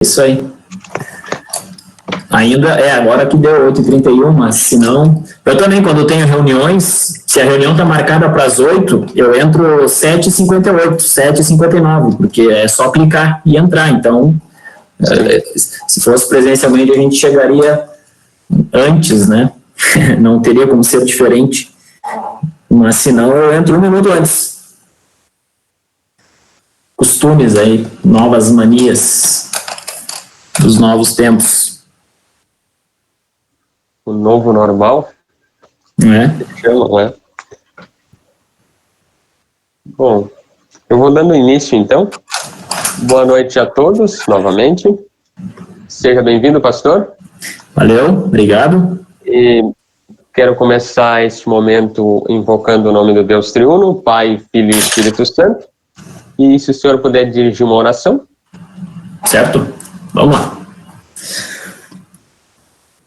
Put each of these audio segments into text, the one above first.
Isso aí. Ainda agora que deu 8h31, mas se não... Eu também, quando tenho reuniões, se a reunião está marcada para as 8, eu entro 7h58, 7h59, porque é só clicar e entrar. Então, se fosse presencialmente, a gente chegaria antes, né? Não teria como ser diferente. Mas se não, eu entro 1 minuto antes. Costumes aí, novas manias dos novos tempos. O novo normal? Chama, né? Bom, eu vou dando início então. Boa noite a todos, novamente. Seja bem-vindo, pastor. Valeu, obrigado. E quero começar este momento invocando o nome do Deus Triuno, Pai, Filho e Espírito Santo. E se o senhor puder dirigir uma oração. Certo? Vamos lá.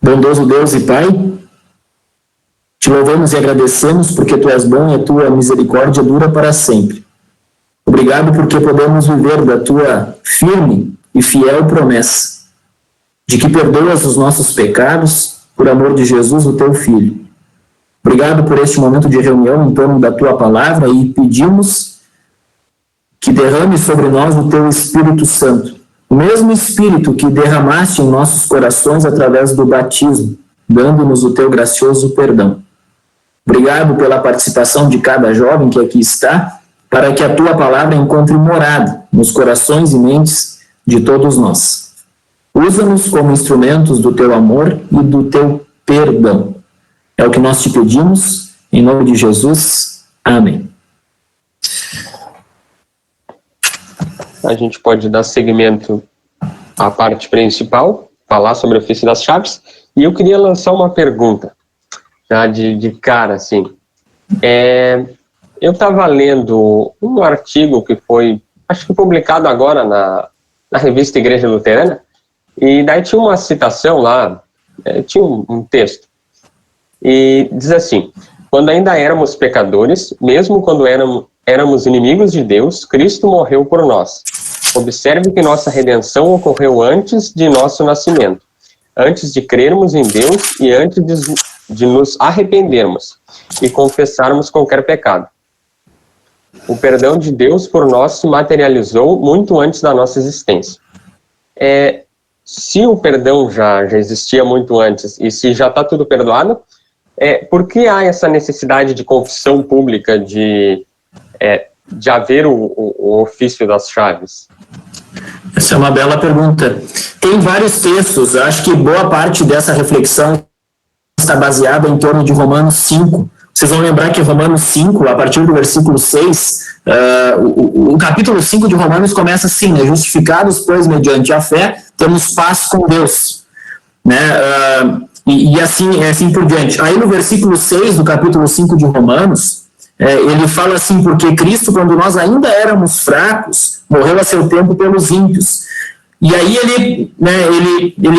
Bondoso Deus e Pai, te louvamos e agradecemos porque Tu és bom e a Tua misericórdia dura para sempre. Obrigado porque podemos viver da Tua firme e fiel promessa, de que perdoas os nossos pecados por amor de Jesus, o Teu Filho. Obrigado por este momento de reunião em torno da Tua palavra e pedimos que derrame sobre nós o Teu Espírito Santo, o mesmo Espírito que derramaste em nossos corações através do batismo, dando-nos o Teu gracioso perdão. Obrigado pela participação de cada jovem que aqui está, para que a Tua palavra encontre morada nos corações e mentes de todos nós. Usa-nos como instrumentos do Teu amor e do Teu perdão. É o que nós te pedimos, em nome de Jesus. Amém. A gente pode dar seguimento à parte principal, falar sobre o ofício das chaves, e eu queria lançar uma pergunta, já de cara, assim. Eu estava lendo um artigo que foi, acho que publicado agora na revista Igreja Luterana, e daí tinha uma citação lá, tinha um texto, e diz assim: quando ainda éramos pecadores, mesmo quando éramos inimigos de Deus, Cristo morreu por nós. Observe que nossa redenção ocorreu antes de nosso nascimento, antes de crermos em Deus e antes de nos arrependermos e confessarmos qualquer pecado. O perdão de Deus por nós se materializou muito antes da nossa existência. Se o perdão já existia muito antes e se já está tudo perdoado, por que há essa necessidade de confissão pública, de haver o ofício das chaves? Essa é uma bela pergunta. Tem vários textos, acho que boa parte dessa reflexão está baseada em torno de Romanos 5. Vocês vão lembrar que Romanos 5, a partir do versículo 6, o capítulo 5 de Romanos começa assim, né? Justificados, pois, mediante a fé, temos paz com Deus. Né? E assim por diante. Aí no versículo 6 do capítulo 5 de Romanos, ele fala assim: porque Cristo, quando nós ainda éramos fracos, morreu a seu tempo pelos ímpios. E aí ele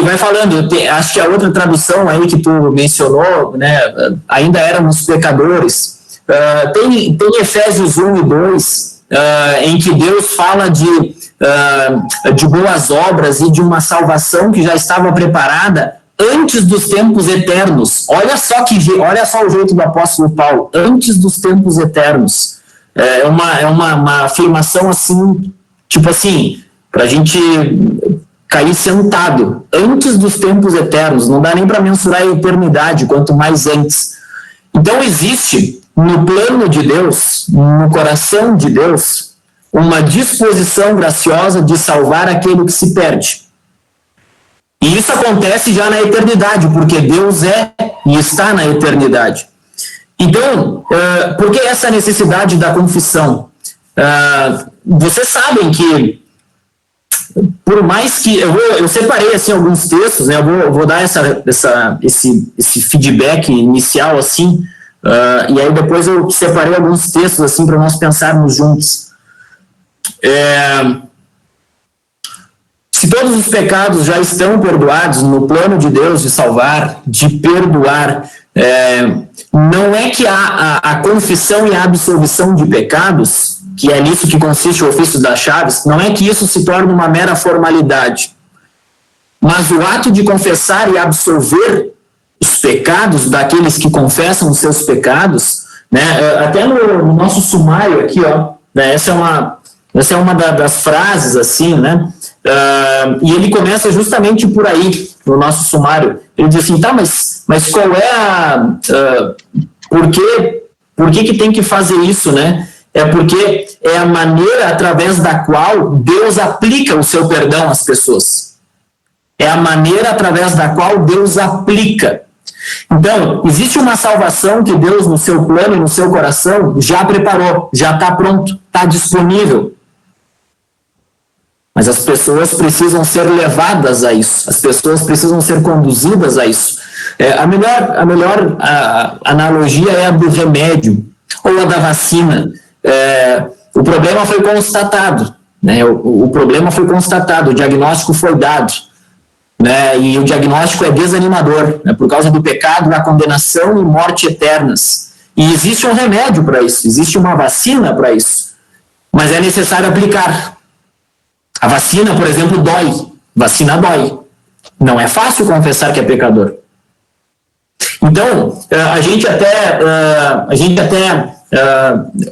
vai falando, acho que a outra tradução aí que tu mencionou, né, ainda éramos pecadores. Tem Efésios 1 e 2, em que Deus fala de boas obras e de uma salvação que já estava preparada antes dos tempos eternos. Olha só o jeito do apóstolo Paulo, antes dos tempos eternos. É uma afirmação assim, tipo assim, para a gente cair sentado, antes dos tempos eternos. Não dá nem para mensurar a eternidade, quanto mais antes. Então existe no plano de Deus, no coração de Deus, uma disposição graciosa de salvar aquele que se perde. E isso acontece já na eternidade, porque Deus e está na eternidade. Então, por que essa necessidade da confissão? Vocês sabem que, por mais que... Eu separei assim, alguns textos, né? Eu vou dar esse feedback inicial, assim, e aí depois eu separei alguns textos assim, para nós pensarmos juntos. Se todos os pecados já estão perdoados no plano de Deus de salvar, de perdoar, não é que a confissão e a absolvição de pecados, que é nisso que consiste o ofício das chaves, não é que isso se torne uma mera formalidade. mas o ato de confessar e absolver os pecados daqueles que confessam os seus pecados, né? Até no nosso sumário aqui, ó, né? Essa é uma das frases, assim, né? E ele começa justamente por aí, no nosso sumário. Ele diz assim, tá, mas qual é por que tem que fazer isso, né? É porque é a maneira através da qual Deus aplica o seu perdão às pessoas. É a maneira através da qual Deus aplica. Então, existe uma salvação que Deus, no seu plano e no seu coração, já preparou, já está pronto, está disponível. Mas as pessoas precisam ser levadas a isso, as pessoas precisam ser conduzidas a isso. A melhor analogia é a do remédio, ou a da vacina. O problema foi constatado, né? O problema foi constatado, o diagnóstico foi dado. Né, e o diagnóstico é desanimador, né, por causa do pecado, a condenação e morte eternas. E existe um remédio para isso, existe uma vacina para isso, mas é necessário aplicar. A vacina, por exemplo, dói. Vacina dói. Não é fácil confessar que é pecador. Então, a gente até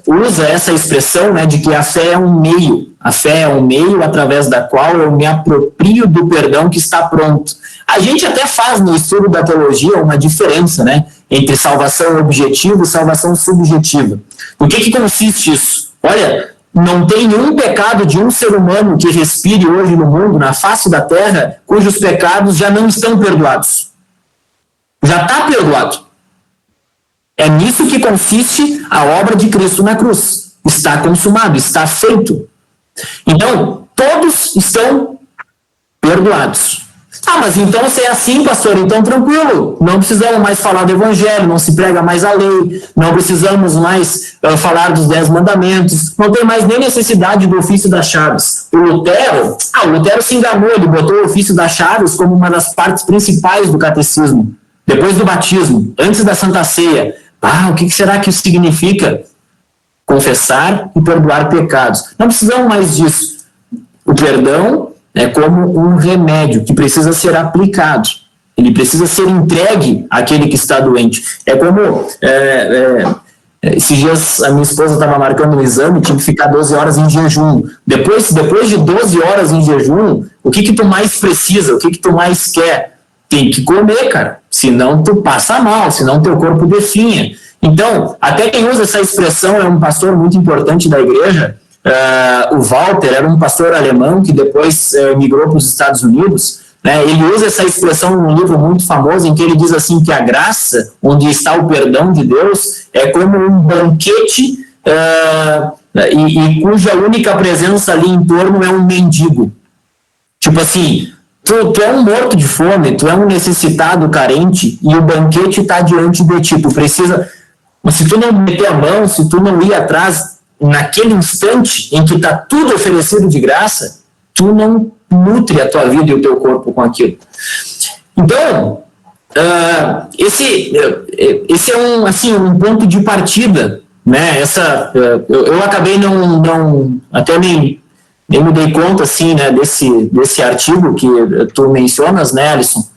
usa essa expressão, né, de que a fé é um meio. A fé é um meio através da qual eu me aproprio do perdão que está pronto. A gente até faz no estudo da teologia uma diferença, né, entre salvação objetiva e salvação subjetiva. O que consiste isso? Olha, não tem nenhum pecado de um ser humano que respire hoje no mundo, na face da terra, cujos pecados já não estão perdoados. Já está perdoado. É nisso que consiste a obra de Cristo na cruz. Está consumado, está feito. Então, todos estão perdoados. Ah, mas então se é assim, pastor, então tranquilo, não precisamos mais falar do evangelho, não se prega mais a lei, não precisamos mais falar dos 10 mandamentos, não tem mais nem necessidade do ofício das chaves. O Lutero se enganou, ele botou o ofício das chaves como uma das partes principais do catecismo, depois do batismo, antes da Santa Ceia. O que será que isso significa? Confessar e perdoar pecados. Não precisamos mais disso. O perdão é como um remédio que precisa ser aplicado. Ele precisa ser entregue àquele que está doente. É como... esses dias a minha esposa estava marcando um exame, tinha que ficar 12 horas em jejum. Depois de 12 horas em jejum, o que tu mais precisa? O que tu mais quer? Tem que comer, cara. Senão tu passa mal, senão teu corpo definha. Então, até quem usa essa expressão é um pastor muito importante da igreja. O Walter era um pastor alemão que depois migrou para os Estados Unidos. Né? Ele usa essa expressão num livro muito famoso em que ele diz assim que a graça, onde está o perdão de Deus, é como um banquete e cuja única presença ali em torno é um mendigo. Tipo assim, tu é um morto de fome, tu é um necessitado, carente, e o banquete está diante de ti. Tu precisa... Mas se tu não meter a mão, se tu não ir atrás naquele instante em que está tudo oferecido de graça, tu não nutre a tua vida e o teu corpo com aquilo. Então, esse é um ponto de partida, né? Eu acabei até nem me dei conta assim, né, desse artigo que tu mencionas, né, Alisson?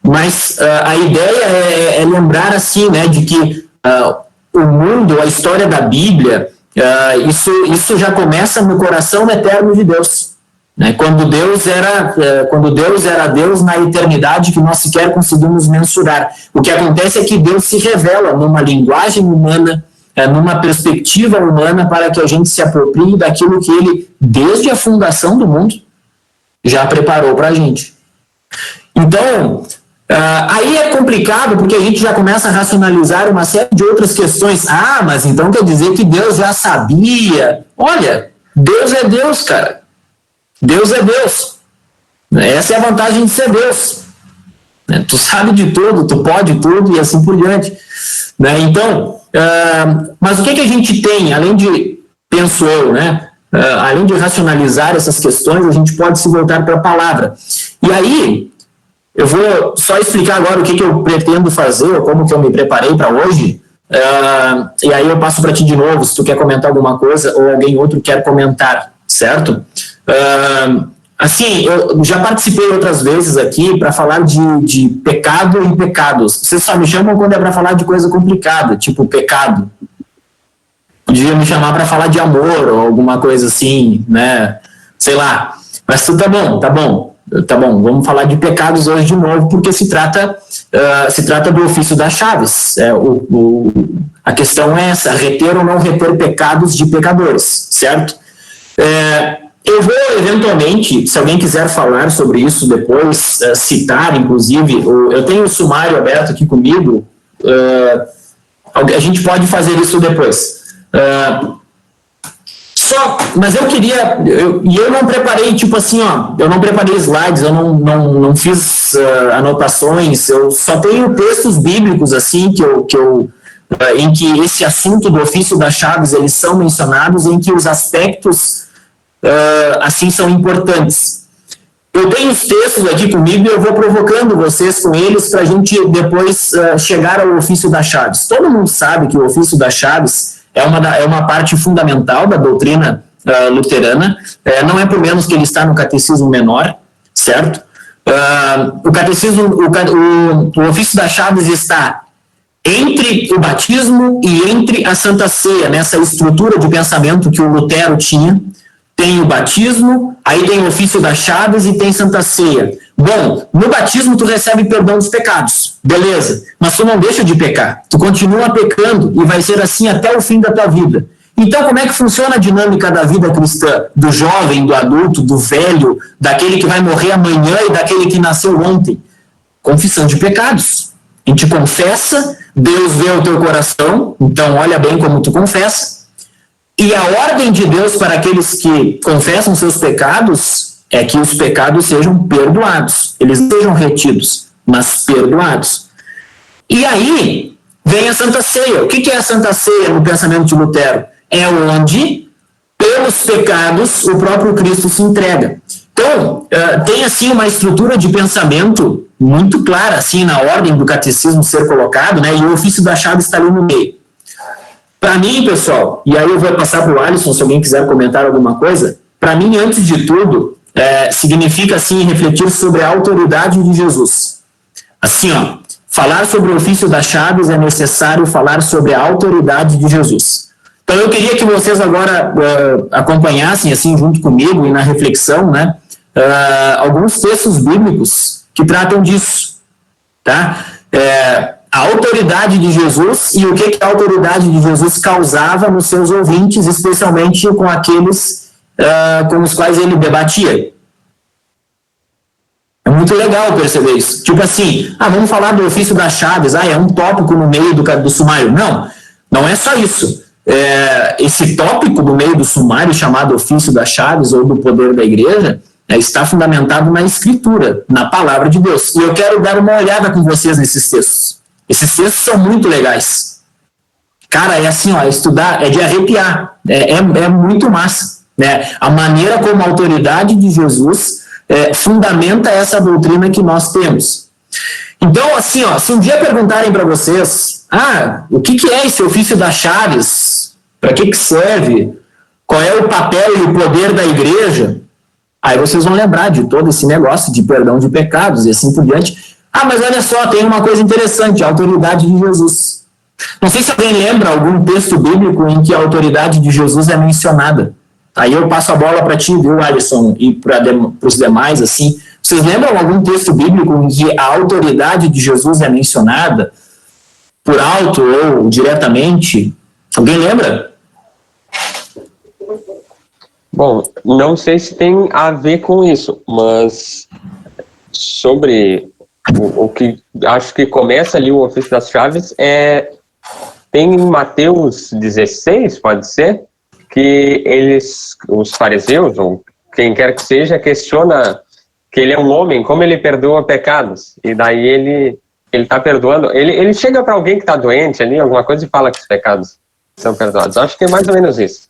Mas a ideia é lembrar assim, né, de que o mundo, a história da Bíblia, isso já começa no coração eterno de Deus, né? Quando Deus era Deus na eternidade que nós sequer conseguimos mensurar. O que acontece é que Deus se revela numa linguagem humana, numa perspectiva humana, para que a gente se aproprie daquilo que Ele, desde a fundação do mundo, já preparou para a gente. Então, aí é complicado porque a gente já começa a racionalizar uma série de outras questões. Mas então quer dizer que Deus já sabia. Olha, Deus é Deus, cara. Deus é Deus. Essa é a vantagem de ser Deus. Tu sabe de tudo, tu pode tudo e assim por diante. Então, mas o que a gente tem, além de, penso eu, né, além de racionalizar essas questões, a gente pode se voltar para a palavra. E aí, eu vou só explicar agora o que eu pretendo fazer, ou como que eu me preparei para hoje, e aí eu passo para ti de novo, se tu quer comentar alguma coisa, ou alguém outro quer comentar, certo? assim, eu já participei outras vezes aqui para falar de pecado e pecados. Vocês só me chamam quando é para falar de coisa complicada, tipo pecado. Podia me chamar para falar de amor ou alguma coisa assim, né? Sei lá. Mas tudo tá bom. Vamos falar de pecados hoje de novo, porque se trata do ofício das chaves. A questão é essa: reter ou não reter pecados de pecadores, certo? Eu vou, eventualmente, se alguém quiser falar sobre isso depois, citar, inclusive, eu tenho o sumário aberto aqui comigo, a gente pode fazer isso depois. Mas eu queria, eu não preparei, tipo assim, eu não preparei slides, eu não fiz anotações, eu só tenho textos bíblicos, assim, em que esse assunto do ofício das chaves, eles são mencionados, em que os aspectos, assim, são importantes. Eu tenho os textos aqui comigo e eu vou provocando vocês com eles para a gente depois chegar ao ofício das chaves. Todo mundo sabe que o ofício das chaves é uma parte fundamental da doutrina luterana, não é por menos que ele está no catecismo menor, certo? O ofício das chaves está entre o batismo e entre a Santa Ceia, nessa estrutura de pensamento que o Lutero tinha. Tem o batismo, aí tem o ofício das chaves e tem Santa Ceia. Bom, no batismo tu recebe perdão dos pecados, beleza, mas tu não deixa de pecar, tu continua pecando e vai ser assim até o fim da tua vida. Então, como é que funciona a dinâmica da vida cristã? Do jovem, do adulto, do velho, daquele que vai morrer amanhã e daquele que nasceu ontem? Confissão de pecados. A gente confessa, Deus vê o teu coração, então olha bem como tu confessa. E a ordem de Deus para aqueles que confessam seus pecados é que os pecados sejam perdoados. Eles não sejam retidos, mas perdoados. E aí vem a Santa Ceia. O que é a Santa Ceia no pensamento de Lutero? É onde, pelos pecados, o próprio Cristo se entrega. Então, tem assim uma estrutura de pensamento muito clara, assim, na ordem do catecismo ser colocado, né? E o ofício da chave está ali no meio. Para mim, pessoal, e aí eu vou passar para o Alisson, se alguém quiser comentar alguma coisa, para mim, antes de tudo, significa, assim, refletir sobre a autoridade de Jesus. Assim, falar sobre o ofício das chaves é necessário falar sobre a autoridade de Jesus. Então, eu queria que vocês agora acompanhassem, assim, junto comigo e na reflexão, né, alguns textos bíblicos que tratam disso, tá? A autoridade de Jesus e o que a autoridade de Jesus causava nos seus ouvintes, especialmente com aqueles com os quais ele debatia. É muito legal perceber isso. Tipo assim, vamos falar do ofício das chaves, é um tópico no meio do sumário. Não é só isso. Esse tópico no meio do sumário, chamado ofício das chaves ou do poder da igreja, está fundamentado na Escritura, na palavra de Deus. E eu quero dar uma olhada com vocês nesses textos. Esses textos são muito legais. Cara, é assim, estudar é de arrepiar. É muito massa, né? A maneira como a autoridade de Jesus fundamenta essa doutrina que nós temos. Então, assim, se um dia perguntarem para vocês, o que é esse ofício das chaves? Para que serve? Qual é o papel e o poder da igreja? Aí vocês vão lembrar de todo esse negócio de perdão de pecados e assim por diante. Mas olha só, tem uma coisa interessante, a autoridade de Jesus. Não sei se alguém lembra algum texto bíblico em que a autoridade de Jesus é mencionada. Aí eu passo a bola para ti, viu, Alisson, e para os demais, assim. Vocês lembram algum texto bíblico em que a autoridade de Jesus é mencionada por alto ou diretamente? Alguém lembra? Bom, não sei se tem a ver com isso, mas sobre o que acho que começa ali o ofício das chaves tem em Mateus 16, pode ser, que os fariseus, ou quem quer que seja, questiona que ele é um homem, como ele perdoa pecados, e daí ele está perdoando, ele chega para alguém que está doente ali, alguma coisa, e fala que os pecados são perdoados. Acho que é mais ou menos isso.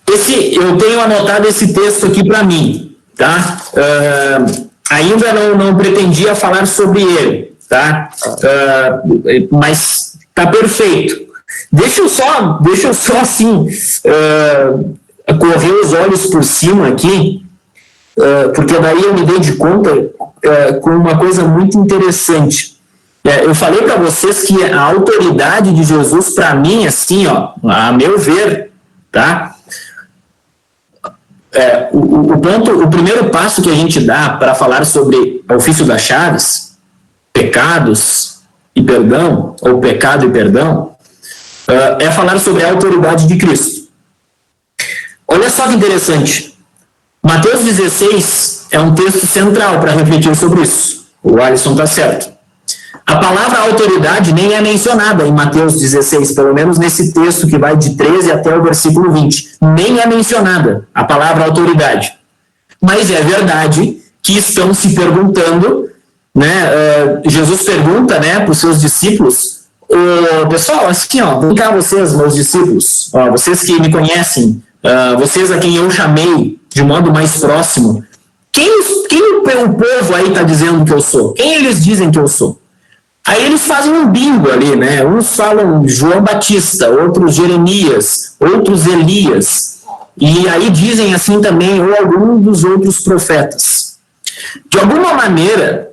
Eu tenho anotado esse texto aqui para mim, tá? Ainda não pretendia falar sobre ele, tá? Mas tá perfeito. Deixa eu só assim, correr os olhos por cima aqui porque daí eu me dei de conta com uma coisa muito interessante. Eu falei para vocês que a autoridade de Jesus, para mim, assim, ó, a meu ver, tá? O primeiro passo que a gente dá para falar sobre o ofício das chaves, pecados e perdão, ou pecado e perdão, é falar sobre a autoridade de Cristo. Olha só que interessante. Mateus 16 é um texto central para refletir sobre isso. O Alisson está certo. A palavra autoridade nem é mencionada em Mateus 16, pelo menos nesse texto que vai de 13 até o versículo 20. Nem é mencionada a palavra autoridade. Mas é verdade que estão se perguntando, né? Jesus pergunta, né, para os seus discípulos, pessoal, assim, ó, vem cá vocês, meus discípulos, ó, vocês que me conhecem, vocês a quem eu chamei de modo mais próximo, quem o povo aí está dizendo que eu sou? Quem eles dizem que eu sou? Aí eles fazem um bingo ali, né? Uns falam João Batista, outros Jeremias, outros Elias. E aí dizem assim também, ou algum dos outros profetas. De alguma maneira,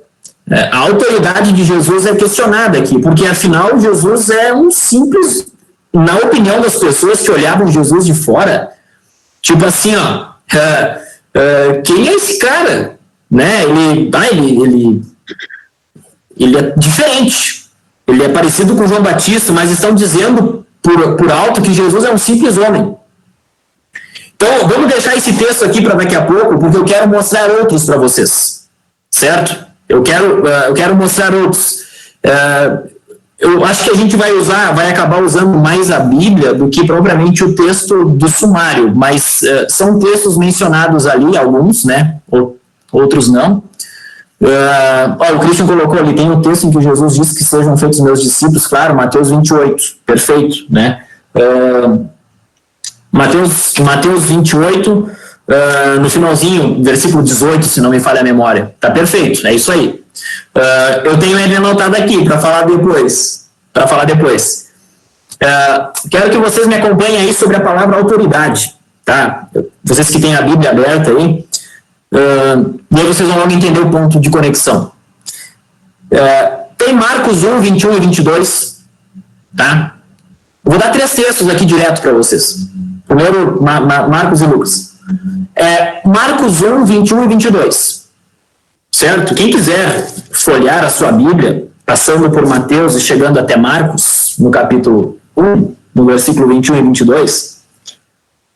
a autoridade de Jesus é questionada aqui, porque afinal Jesus é um simples, na opinião das pessoas que olhavam Jesus de fora, tipo assim, ó, quem é esse cara? Né? Ele é diferente, ele é parecido com João Batista, mas estão dizendo por alto que Jesus é um simples homem. Então, vamos deixar esse texto aqui para daqui a pouco, porque eu quero mostrar outros para vocês, certo? Eu quero mostrar outros. Eu acho que a gente vai acabar usando mais a Bíblia do que propriamente o texto do sumário, mas são textos mencionados ali, alguns, né? Outros não. O Christian colocou ali, tem um texto em que Jesus diz que sejam feitos meus discípulos, claro, Mateus 28, perfeito, né? Mateus 28, no finalzinho, versículo 18, se não me falha a memória, tá perfeito, é isso aí. Eu tenho ele anotado aqui para falar depois, quero que vocês me acompanhem aí sobre a palavra autoridade, tá? Vocês que têm a Bíblia aberta aí, e aí vocês vão logo entender o ponto de conexão. Tem Marcos 1, 21 e 22, tá? Eu vou dar 3 textos aqui direto para vocês. Primeiro, Marcos e Lucas. Marcos 1, 21 e 22. Certo? Quem quiser folhear a sua Bíblia, passando por Mateus e chegando até Marcos, no capítulo 1, no versículo 21 e 22,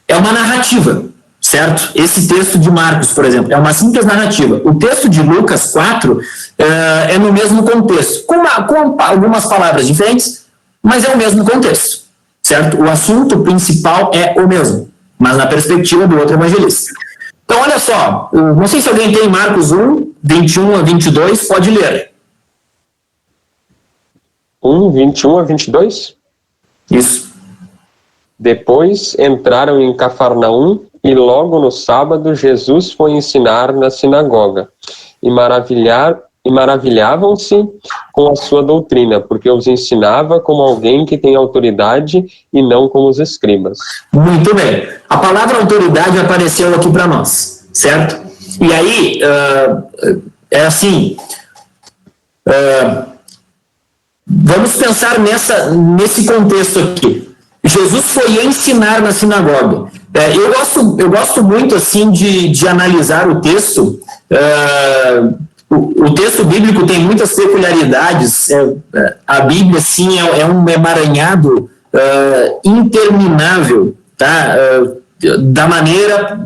é uma narrativa. Certo? Esse texto de Marcos, por exemplo, é uma simples narrativa. O texto de Lucas 4 é no mesmo contexto, com algumas palavras diferentes, mas é o mesmo contexto, certo? O assunto principal é o mesmo, mas na perspectiva do outro evangelista. Então, olha só, não sei se alguém tem Marcos 1, 21 a 22, pode ler. 1, 21 a 22? Isso. Depois entraram em Cafarnaum, e logo no sábado Jesus foi ensinar na sinagoga, e maravilhavam-se com a sua doutrina, porque os ensinava como alguém que tem autoridade e não como os escribas. Muito bem. A palavra autoridade apareceu aqui para nós, certo? E aí, assim, vamos pensar nesse contexto aqui. Jesus foi ensinar na sinagoga. Eu gosto muito assim de analisar o texto. O texto bíblico tem muitas peculiaridades. A Bíblia, sim, é um emaranhado interminável, tá? Da maneira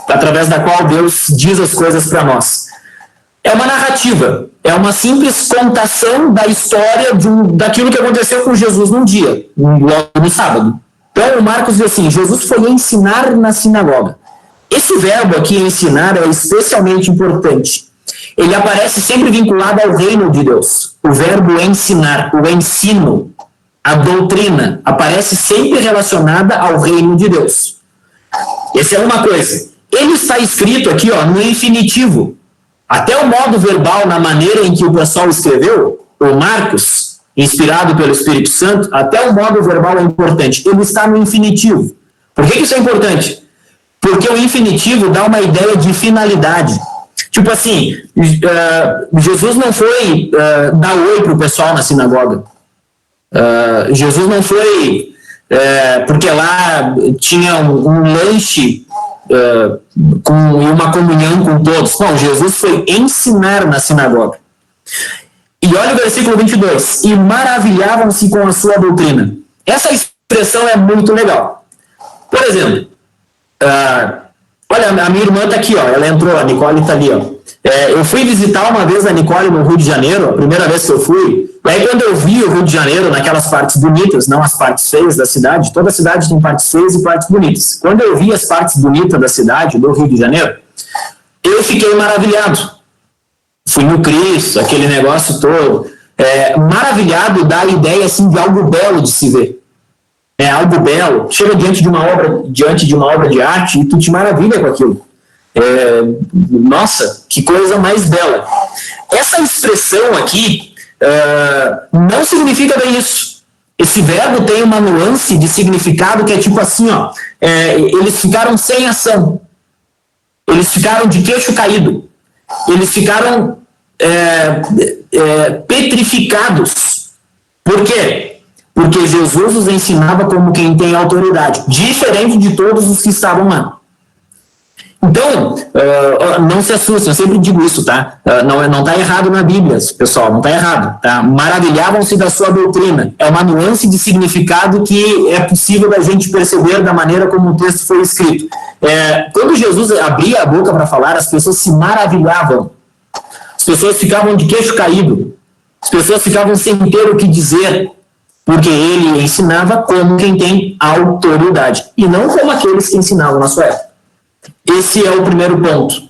através da qual Deus diz as coisas para nós. É uma narrativa, é uma simples contação da história daquilo que aconteceu com Jesus num dia, logo no sábado. Então, o Marcos diz assim, Jesus foi ensinar na sinagoga. Esse verbo aqui, ensinar, é especialmente importante. Ele aparece sempre vinculado ao reino de Deus. O verbo ensinar, o ensino, a doutrina, aparece sempre relacionada ao reino de Deus. Essa é uma coisa. Ele está escrito aqui, ó, no infinitivo. Até o modo verbal, na maneira em que o pessoal escreveu, o Marcos, inspirado pelo Espírito Santo, até o modo verbal é importante. Ele está no infinitivo. Por que isso é importante? Porque o infinitivo dá uma ideia de finalidade. Tipo assim, Jesus não foi dar oi para o pessoal na sinagoga. Jesus não foi porque lá tinha um lanche e uma comunhão com todos. Não, Jesus foi ensinar na sinagoga. E olha o versículo 22. E maravilhavam-se com a sua doutrina. Essa expressão é muito legal. Por exemplo, olha, a minha irmã está aqui, ó, ela entrou, a Nicole está ali. Ó. Eu fui visitar uma vez a Nicole no Rio de Janeiro, a primeira vez que eu fui. E aí quando eu vi o Rio de Janeiro naquelas partes bonitas, não as partes feias da cidade, toda cidade tem partes feias e partes bonitas. Quando eu vi as partes bonitas da cidade, do Rio de Janeiro, eu fiquei maravilhado. Fui no Cristo, aquele negócio todo. Maravilhado dá a ideia assim, de algo belo de se ver. É algo belo. Chega diante de uma obra de arte e tu te maravilha com aquilo. Nossa, que coisa mais bela. Essa expressão aqui não significa bem isso. Esse verbo tem uma nuance de significado que é tipo assim, ó, eles ficaram sem ação. Eles ficaram de queixo caído. Eles ficaram petrificados. Por quê? Porque Jesus os ensinava como quem tem autoridade, diferente de todos os que estavam lá. Então, não se assustem, eu sempre digo isso, tá? Não está errado na Bíblia, pessoal, não está errado, tá? Maravilhavam-se da sua doutrina. É uma nuance de significado que é possível da gente perceber da maneira como o texto foi escrito. Quando Jesus abria a boca para falar, as pessoas se maravilhavam. As pessoas ficavam de queixo caído. As pessoas ficavam sem ter o que dizer, porque ele ensinava como quem tem autoridade, e não como aqueles que ensinavam na sua época. Esse é o primeiro ponto,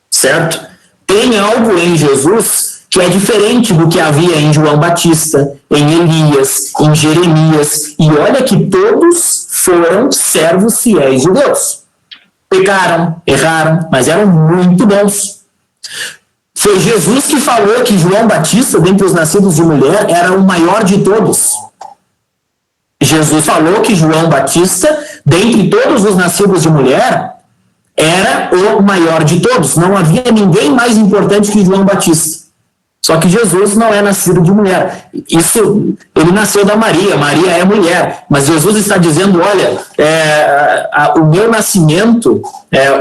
certo? Tem algo em Jesus que é diferente do que havia em João Batista, em Elias, em Jeremias, e olha que todos foram servos fiéis de Deus. Pecaram, erraram, mas eram muito bons. Foi Jesus que falou que João Batista, dentre os nascidos de mulher, era o maior de todos. Jesus falou que João Batista, dentre todos os nascidos de mulher, era o maior de todos. Não havia ninguém mais importante que João Batista. Só que Jesus não é nascido de mulher. Ele nasceu da Maria. Maria é mulher. Mas Jesus está dizendo, olha, o meu nascimento,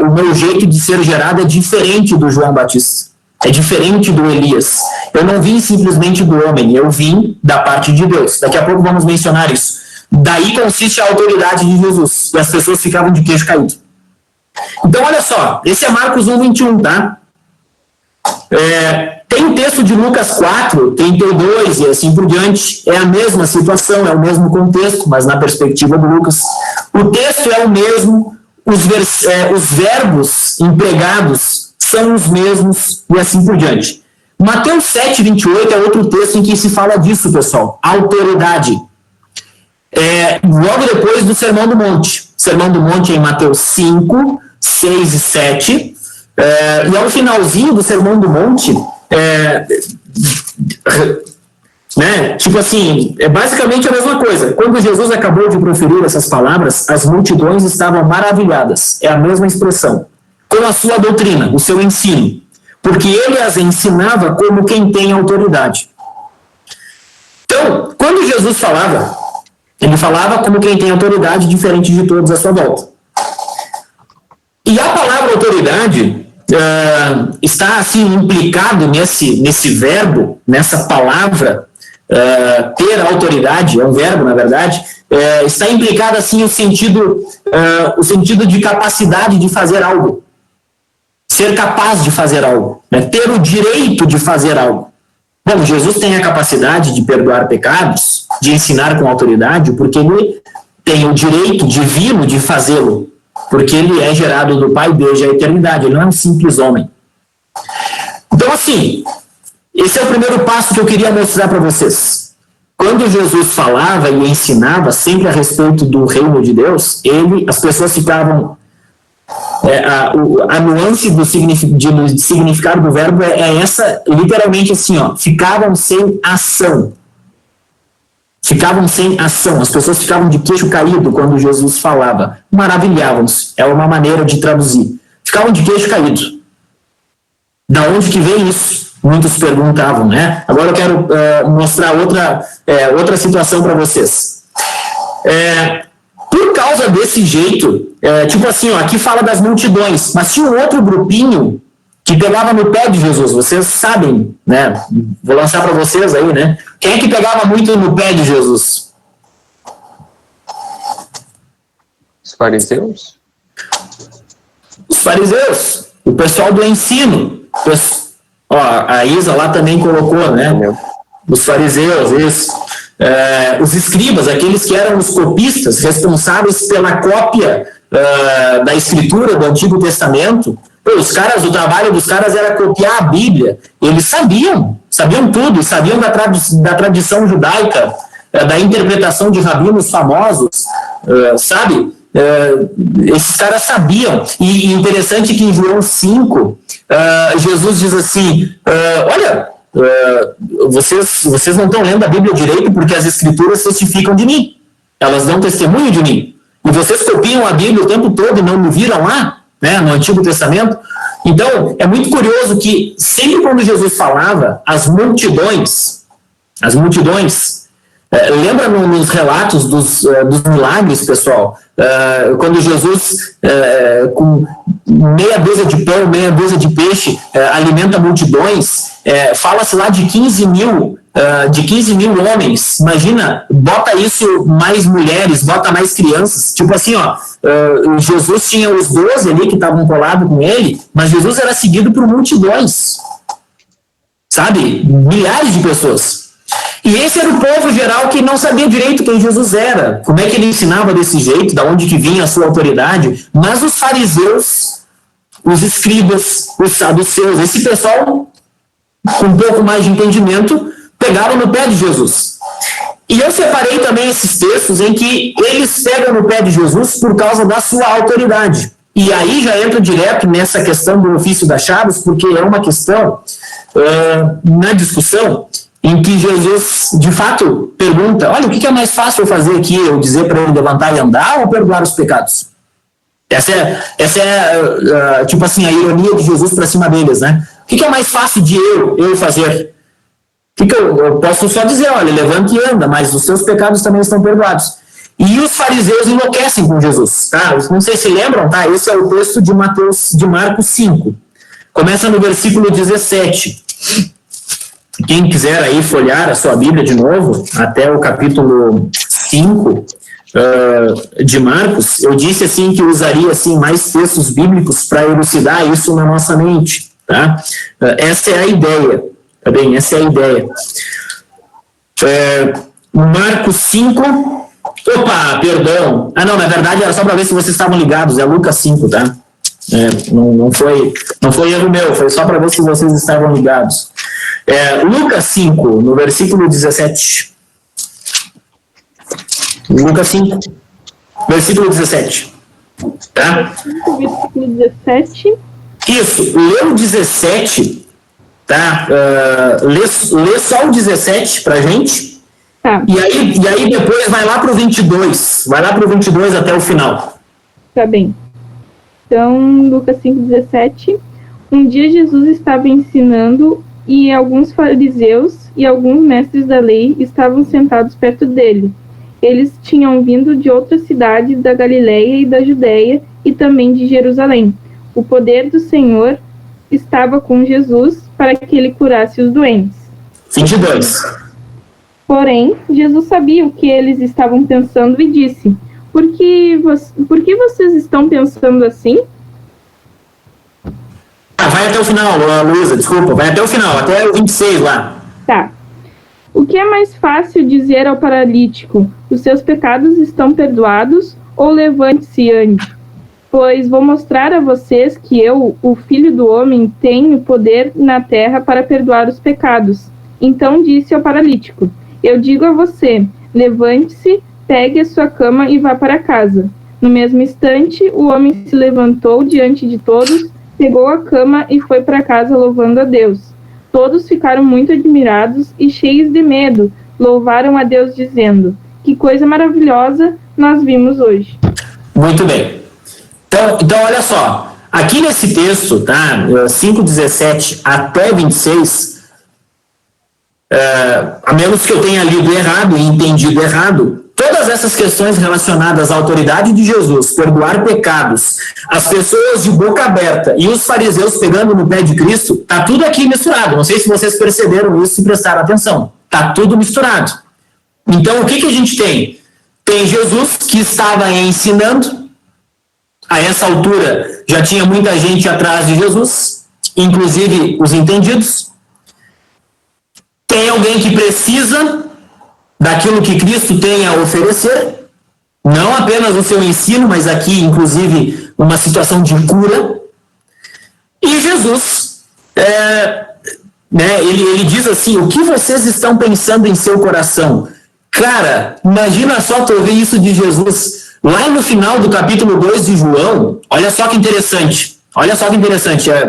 o meu jeito de ser gerado é diferente do João Batista. É diferente do Elias. Eu não vim simplesmente do homem, eu vim da parte de Deus. Daqui a pouco vamos mencionar isso. Daí consiste a autoridade de Jesus. E as pessoas ficavam de queixo caído. Então, olha só, esse é Marcos 1:21, tá? Tem um texto de Lucas 4, 32 e assim por diante. É a mesma situação, é o mesmo contexto, mas na perspectiva do Lucas. O texto é o mesmo, os verbos empregados são os mesmos e assim por diante. Mateus 7:28 é outro texto em que se fala disso, pessoal. Autoridade. Logo depois do Sermão do Monte. O Sermão do Monte é em Mateus 5, 6 e 7. E ao finalzinho do Sermão do Monte, tipo assim, é basicamente a mesma coisa. Quando Jesus acabou de proferir essas palavras, as multidões estavam maravilhadas. É a mesma expressão. Com a sua doutrina, o seu ensino. Porque ele as ensinava como quem tem autoridade. Então, quando Jesus falava, ele falava como quem tem autoridade, diferente de todos à sua volta. E a palavra autoridade está assim implicado nesse verbo, nessa palavra, ter autoridade, é um verbo na verdade, está implicado assim o sentido de capacidade de fazer algo. Ser capaz de fazer algo, né? Ter o direito de fazer algo. Bom, Jesus tem a capacidade de perdoar pecados, de ensinar com autoridade, porque ele tem o direito divino de fazê-lo, porque ele é gerado do Pai desde a eternidade, ele não é um simples homem. Então, assim, esse é o primeiro passo que eu queria mostrar para vocês. Quando Jesus falava e ensinava sempre a respeito do reino de Deus, as pessoas ficavam... a nuance do significado do verbo é essa, literalmente assim, ó, ficavam sem ação. ficavam sem ação, as pessoas ficavam de queixo caído quando Jesus falava. Maravilhavam-se, é uma maneira de traduzir. Ficavam de queixo caído. Da onde que vem isso? Muitos perguntavam, né? Agora eu quero mostrar outra situação para vocês. Por causa desse jeito, tipo assim, ó, aqui fala das multidões, mas tinha um outro grupinho que pegava no pé de Jesus, vocês sabem, né? Vou lançar para vocês aí, né? Quem é que pegava muito no pé de Jesus? Os fariseus? Os fariseus, o pessoal do ensino. Ó, a Isa lá também colocou, né? Os fariseus, isso. Os escribas, aqueles que eram os copistas, responsáveis pela cópia da escritura do Antigo Testamento. O trabalho dos caras era copiar a Bíblia. Eles sabiam tudo, sabiam da tradição judaica, da interpretação de rabinos famosos, sabe? Esses caras sabiam. E interessante que em João 5, Jesus diz assim, olha, vocês não estão lendo a Bíblia direito porque as escrituras testificam de mim. Elas dão testemunho de mim. E vocês copiam a Bíblia o tempo todo e não me viram lá, né, no Antigo Testamento. Então, é muito curioso que sempre quando Jesus falava, as multidões, lembra nos relatos dos milagres, pessoal, quando Jesus, com meia dúzia de pão, meia dúzia de peixe, alimenta multidões, fala-se lá de 15 mil homens. Imagina, bota isso mais mulheres, bota mais crianças, tipo assim, ó, Jesus tinha os 12 ali que estavam colados com ele, mas Jesus era seguido por multidões, sabe, milhares de pessoas. E esse era o povo geral que não sabia direito quem Jesus era, como é que ele ensinava desse jeito, da onde que vinha a sua autoridade. Mas os fariseus, os escribas, os saduceus, esse pessoal com um pouco mais de entendimento, pegaram no pé de Jesus. E eu separei também esses textos em que eles pegam no pé de Jesus por causa da sua autoridade. E aí já entra direto nessa questão do ofício das chaves, porque é uma questão na discussão em que Jesus, de fato, pergunta, olha, o que é mais fácil eu fazer aqui, eu dizer para ele levantar e andar ou perdoar os pecados? Essa é tipo assim, a ironia de Jesus para cima deles, né? O que é mais fácil de eu fazer? Eu posso só dizer, olha, levanta e anda, mas os seus pecados também estão perdoados. E os fariseus enlouquecem com Jesus, tá? Não sei se lembram, tá? Esse é o texto de Marcos 5. Começa no versículo 17. Quem quiser aí folhear a sua Bíblia de novo, até o capítulo 5 de Marcos, eu disse assim que usaria assim, mais textos bíblicos para elucidar isso na nossa mente, tá? Essa é a ideia, tá bem? Essa é a ideia. Marcos 5, opa, perdão. Não, na verdade era só para ver se vocês estavam ligados, é Lucas 5, tá? Não foi erro meu, foi só para ver se vocês estavam ligados. Lucas 5, no versículo 17. Lucas 5, versículo 17. Tá? Versículo 17. Isso, lê o 17, tá? Lê só o 17 pra gente. Tá. E aí depois vai lá pro 22. Vai lá pro 22 até o final. Tá bem. Então, Lucas 5:17. Um dia Jesus estava ensinando e alguns fariseus e alguns mestres da lei estavam sentados perto dele. Eles tinham vindo de outras cidades da Galileia e da Judéia e também de Jerusalém. O poder do Senhor estava com Jesus para que ele curasse os doentes. 22. Porém, Jesus sabia o que eles estavam pensando e disse: Por que vocês estão pensando assim? Vai até o final, Luísa, desculpa. Vai até o final, até o 26 lá. Tá. O que é mais fácil dizer ao paralítico: os seus pecados estão perdoados, ou levante-se e ande? Pois vou mostrar a vocês que eu, o Filho do Homem, tenho poder na terra para perdoar os pecados. Então disse ao paralítico: Eu digo a você, levante-se, pegue a sua cama e vá para casa. No mesmo instante, o homem se levantou diante de todos, pegou a cama e foi para casa louvando a Deus. Todos ficaram muito admirados e cheios de medo louvaram a Deus dizendo: que coisa maravilhosa nós vimos hoje. Muito bem. Então olha só, aqui nesse texto, tá, 5:17 até 26, a menos que eu tenha lido errado e entendido errado, todas essas questões relacionadas à autoridade de Jesus, perdoar pecados, as pessoas de boca aberta e os fariseus pegando no pé de Cristo, tá tudo aqui misturado. Não sei se vocês perceberam isso e prestaram atenção. Tá tudo misturado. Então, o que a gente tem? Tem Jesus que estava ensinando. A essa altura, já tinha muita gente atrás de Jesus, inclusive os entendidos. Tem alguém que precisa daquilo que Cristo tem a oferecer, não apenas o seu ensino, mas aqui, inclusive, uma situação de cura. E Jesus, ele diz assim: o que vocês estão pensando em seu coração? Cara, imagina só tu ouvir isso de Jesus lá no final do capítulo 2 de João. Olha só que interessante.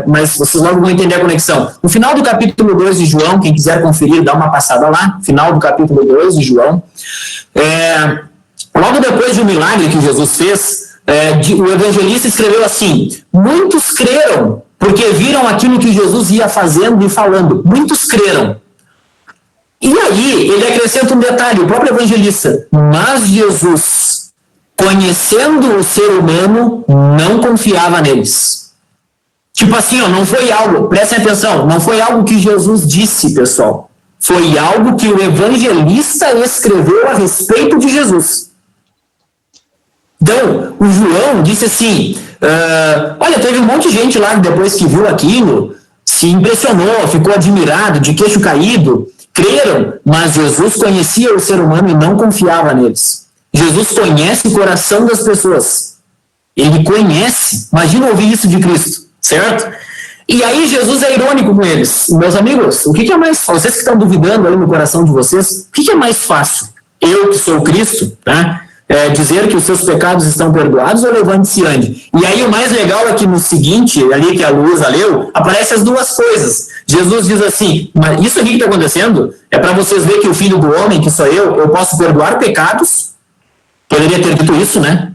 Mas vocês logo vão entender a conexão. No final do capítulo 2 de João, quem quiser conferir, dá uma passada lá, final do capítulo 2 de João. Logo depois de um milagre que Jesus fez, o evangelista escreveu assim: muitos creram, porque viram aquilo que Jesus ia fazendo e falando. Muitos creram. E aí, ele acrescenta um detalhe, o próprio evangelista: mas Jesus, conhecendo o ser humano, não confiava neles. Tipo assim, não foi algo, prestem atenção, não foi algo que Jesus disse, pessoal. Foi algo que o evangelista escreveu a respeito de Jesus. Então, o João disse assim, olha, teve um monte de gente lá que depois que viu aquilo, se impressionou, ficou admirado, de queixo caído, creram, mas Jesus conhecia o ser humano e não confiava neles. Jesus conhece o coração das pessoas. Ele conhece. Imagina ouvir isso de Cristo. Certo? E aí Jesus é irônico com eles. Meus amigos, o que é mais fácil? Vocês que estão duvidando aí no coração de vocês, o que é mais fácil? Eu, que sou Cristo, tá? Dizer que os seus pecados estão perdoados ou levante-se e ande? E aí o mais legal é que no seguinte, ali que a Luísa leu, aparecem as duas coisas. Jesus diz assim: mas isso aqui que está acontecendo é para vocês verem que o Filho do Homem, que sou eu posso perdoar pecados. Poderia ter dito isso, né?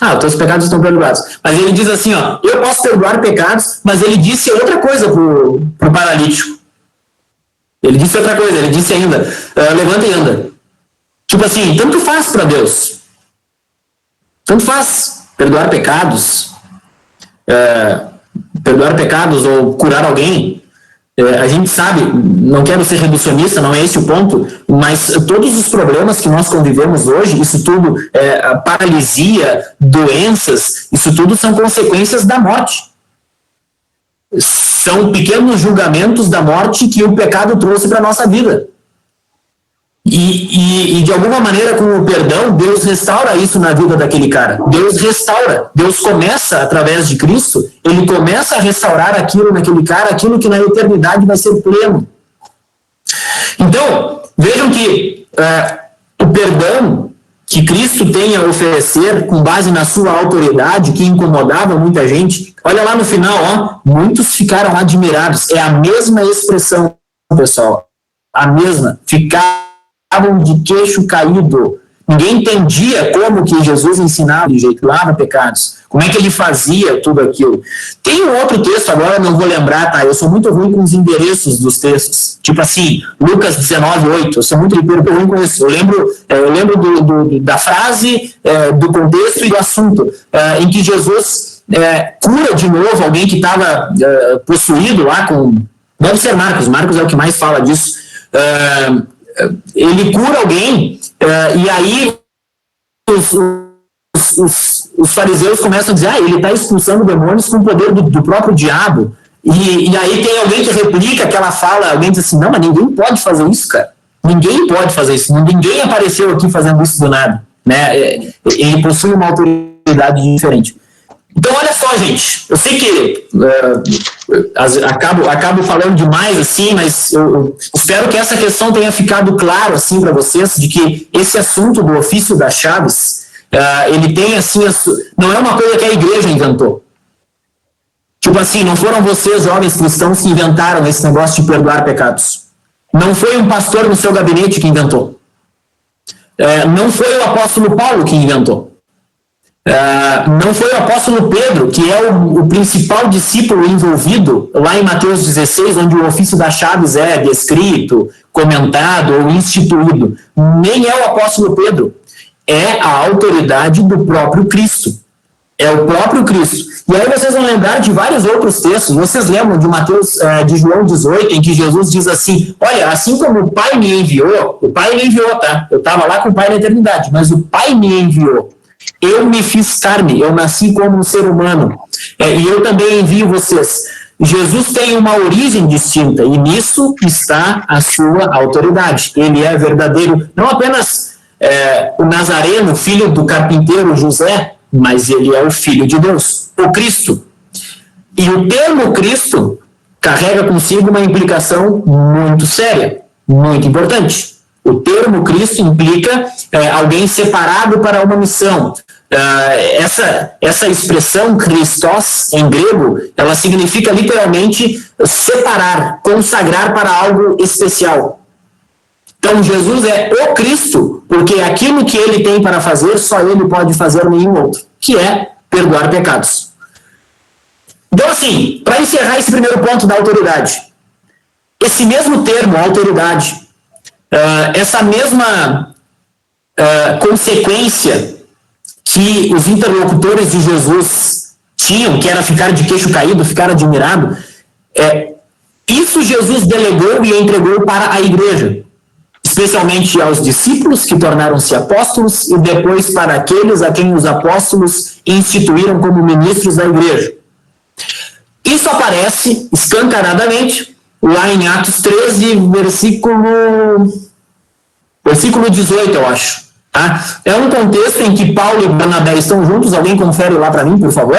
Os teus pecados estão perdoados. Mas ele diz assim, eu posso perdoar pecados, mas ele disse outra coisa pro paralítico. Ele disse outra coisa, ele disse ainda, levanta e anda. Tipo assim, tanto faz para Deus. Tanto faz perdoar pecados ou curar alguém. A gente sabe, não quero ser reducionista, não é esse o ponto, mas todos os problemas que nós convivemos hoje, isso tudo, paralisia, doenças, isso tudo são consequências da morte. São pequenos julgamentos da morte que o pecado trouxe para a nossa vida. E de alguma maneira, com o perdão, Deus restaura isso na vida daquele cara. Deus restaura. Deus começa, através de Cristo, ele começa a restaurar aquilo naquele cara, aquilo que na eternidade vai ser pleno. Então, vejam que o perdão que Cristo tem a oferecer, com base na sua autoridade, que incomodava muita gente, olha lá no final, muitos ficaram admirados. É a mesma expressão, pessoal. A mesma. Ficaram de queixo caído. Ninguém entendia como que Jesus ensinava de jeito, lava pecados. Como é que ele fazia tudo aquilo. Tem um outro texto, agora não vou lembrar, tá? Eu sou muito ruim com os endereços dos textos. Tipo assim, Lucas 19:8. Eu sou muito ruim com isso. Eu lembro da frase, do contexto e do assunto, em que Jesus cura de novo alguém que estava possuído lá com... Deve ser Marcos. Marcos é o que mais fala disso. Ele cura alguém, e aí os fariseus começam a dizer, ele está expulsando demônios com o poder do próprio diabo, e aí tem alguém que replica aquela fala, alguém diz assim, não, mas ninguém pode fazer isso, cara, ninguém pode fazer isso, ninguém apareceu aqui fazendo isso do nada, né? Ele possui uma autoridade diferente. Então, olha só, gente, eu sei que acabo falando demais, assim, mas eu espero que essa questão tenha ficado claro, assim, para vocês, de que esse assunto do ofício das chaves, ele tem, assim, não é uma coisa que a igreja inventou. Tipo assim, não foram vocês, jovens cristãos, que inventaram esse negócio de perdoar pecados. Não foi um pastor no seu gabinete que inventou. não foi o apóstolo Paulo que inventou. Não foi o apóstolo Pedro, que é o principal discípulo envolvido lá em Mateus 16, onde o ofício das chaves é descrito, comentado ou instituído. Nem é o apóstolo Pedro, é a autoridade do próprio Cristo. É o próprio Cristo. E aí vocês vão lembrar de vários outros textos. Vocês lembram de Mateus, de João 18, em que Jesus diz assim: olha, assim como o Pai me enviou, tá? Eu estava lá com o Pai na eternidade, mas o Pai me enviou. Eu me fiz carne, eu nasci como um ser humano, e eu também envio vocês. Jesus tem uma origem distinta, e nisso está a sua autoridade. Ele é verdadeiro, não apenas o Nazareno, filho do carpinteiro José, mas ele é o Filho de Deus, o Cristo. E o termo Cristo carrega consigo uma implicação muito séria, muito importante. O termo Cristo implica alguém separado para uma missão. Essa expressão Christos, em grego, ela significa literalmente separar, consagrar para algo especial. Então, Jesus é o Cristo, porque aquilo que ele tem para fazer, só ele pode fazer, nenhum outro, que é perdoar pecados. Então, assim, para encerrar esse primeiro ponto da autoridade, esse mesmo termo, autoridade, essa mesma consequência que os interlocutores de Jesus tinham, que era ficar de queixo caído, ficar admirado, isso Jesus delegou e entregou para a igreja, especialmente aos discípulos que tornaram-se apóstolos e depois para aqueles a quem os apóstolos instituíram como ministros da igreja. Isso aparece escancaradamente lá em Atos 13, versículo 18, eu acho. Tá? É um contexto em que Paulo e Barnabé estão juntos. Alguém confere lá para mim, por favor?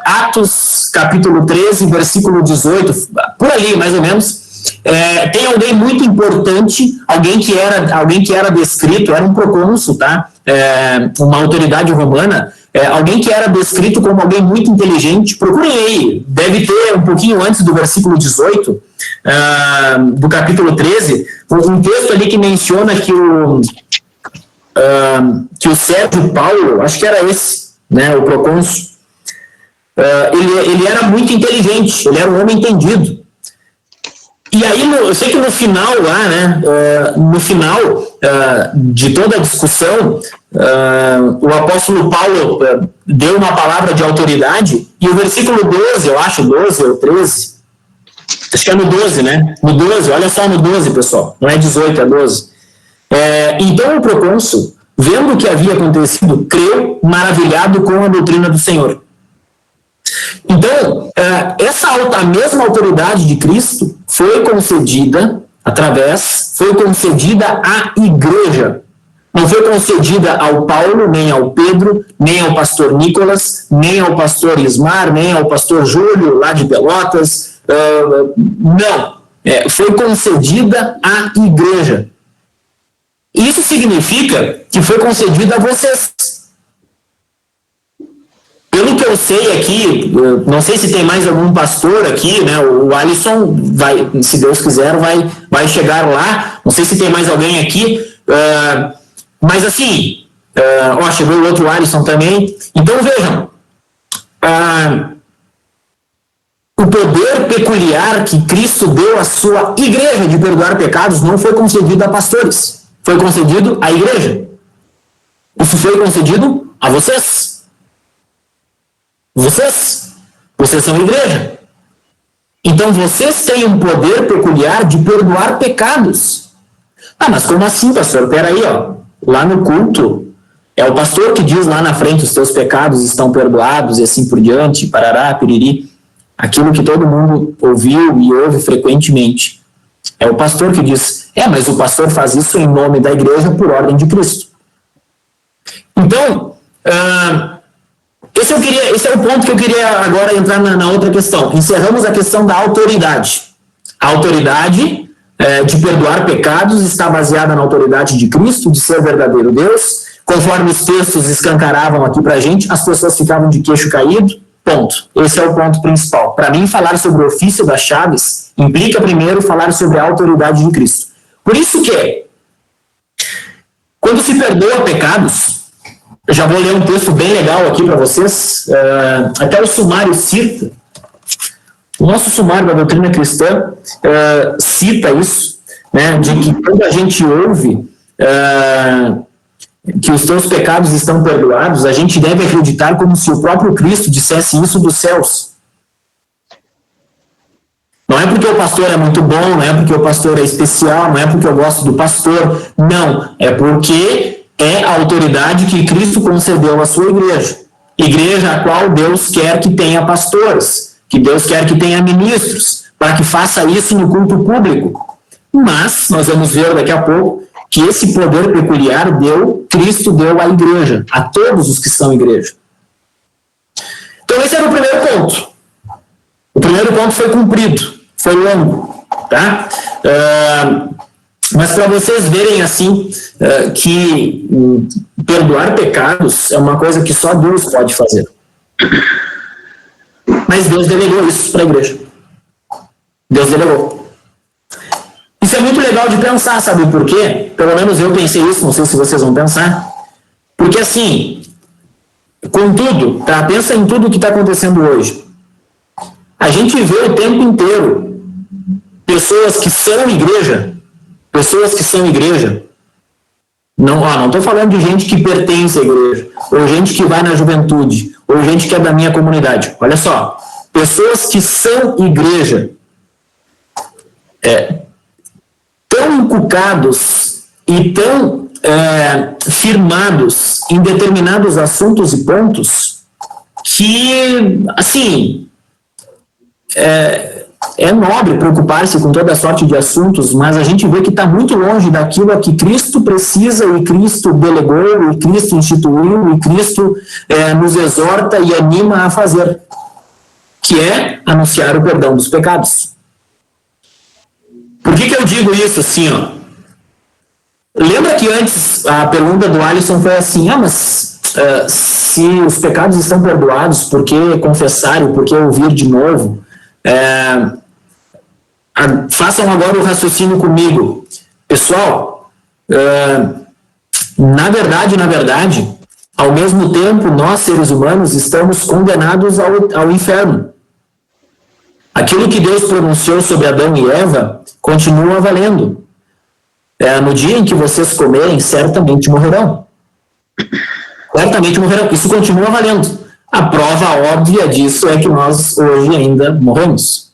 Atos, capítulo 13, versículo 18, por ali, mais ou menos. Tem alguém muito importante, alguém que era descrito, era um procônsul, tá? Uma autoridade romana, alguém que era descrito como alguém muito inteligente. Procurem aí, deve ter um pouquinho antes do versículo 18, do capítulo 13, um texto ali que menciona que o Sérgio Paulo, acho que era esse, né, o procônsul, ele era muito inteligente, ele era um homem entendido. E aí, eu sei que no final lá, né, no final de toda a discussão, o apóstolo Paulo deu uma palavra de autoridade, e o versículo 12, eu acho, 12 ou 13, acho que é no 12, né? No 12, olha só no 12, pessoal, não é 18, é 12. Então o procônsul, vendo o que havia acontecido, creu, maravilhado com a doutrina do Senhor. Então, a mesma autoridade de Cristo foi concedida à igreja. Não foi concedida ao Paulo, nem ao Pedro, nem ao pastor Nicolas, nem ao pastor Ismar, nem ao pastor Júlio, lá de Pelotas. Não. Foi concedida à igreja. Isso significa que foi concedida a vocês. Pelo que eu sei aqui, não sei se tem mais algum pastor aqui, né? O Alisson vai, se Deus quiser, vai chegar lá. Não sei se tem mais alguém aqui, mas assim, chegou o outro Alisson também. Então vejam, o poder peculiar que Cristo deu à sua igreja de perdoar pecados não foi concedido a pastores, foi concedido à igreja. Isso foi concedido a vocês. Vocês são igreja. Então vocês têm um poder peculiar de perdoar pecados. Mas como assim, pastor? Peraí, lá no culto, é o pastor que diz lá na frente: os teus pecados estão perdoados, e assim por diante, parará, piriri. Aquilo que todo mundo ouviu e ouve frequentemente. É o pastor que diz: mas o pastor faz isso em nome da igreja por ordem de Cristo. Então, esse é o ponto que eu queria agora entrar na outra questão. Encerramos a questão da autoridade. A autoridade de perdoar pecados está baseada na autoridade de Cristo, de ser verdadeiro Deus. Conforme os textos escancaravam aqui pra gente, as pessoas ficavam de queixo caído. Ponto. Esse é o ponto principal. Para mim, falar sobre o ofício das chaves implica primeiro falar sobre a autoridade de Cristo. Por isso que Quando se perdoa pecados, eu já vou ler um texto bem legal aqui para vocês, até o sumário cita, o nosso sumário da doutrina cristã cita isso, né, de que quando a gente ouve que os teus pecados estão perdoados, a gente deve acreditar como se o próprio Cristo dissesse isso dos céus. Não é porque o pastor é muito bom, não é porque o pastor é especial, não é porque eu gosto do pastor, não, é porque é a autoridade que Cristo concedeu à sua igreja. Igreja a qual Deus quer que tenha pastores, que Deus quer que tenha ministros, para que faça isso no culto público. Mas, nós vamos ver daqui a pouco, que esse poder peculiar Cristo deu à igreja, a todos os que são igreja. Então esse era o primeiro ponto. O primeiro ponto foi cumprido, foi longo, tá? Mas para vocês verem assim, que perdoar pecados é uma coisa que só Deus pode fazer. Mas Deus delegou isso para a igreja. Deus delegou. Isso é muito legal de pensar, sabe por quê? Pelo menos eu pensei isso, não sei se vocês vão pensar. Porque assim, contudo, tá? Pensa em tudo que está acontecendo hoje. A gente vê o tempo inteiro pessoas que são igreja, não estou falando de gente que pertence à igreja, ou gente que vai na juventude, ou gente que é da minha comunidade. Olha só, pessoas que são igreja, tão encucados e tão firmados em determinados assuntos e pontos que, assim, é nobre preocupar-se com toda sorte de assuntos, mas a gente vê que está muito longe daquilo a que Cristo precisa e Cristo delegou, e Cristo instituiu, e Cristo nos exorta e anima a fazer, que é anunciar o perdão dos pecados. Por que eu digo isso assim, ó? Lembra que antes a pergunta do Alisson foi assim, mas se os pecados estão perdoados, por que confessar e por que ouvir de novo? Façam agora o raciocínio comigo. Pessoal, na verdade, ao mesmo tempo, nós, seres humanos, estamos condenados ao inferno. Aquilo que Deus pronunciou sobre Adão e Eva continua valendo. No dia em que vocês comerem, certamente morrerão. Certamente morrerão. Isso continua valendo. A prova óbvia disso é que nós hoje ainda morremos.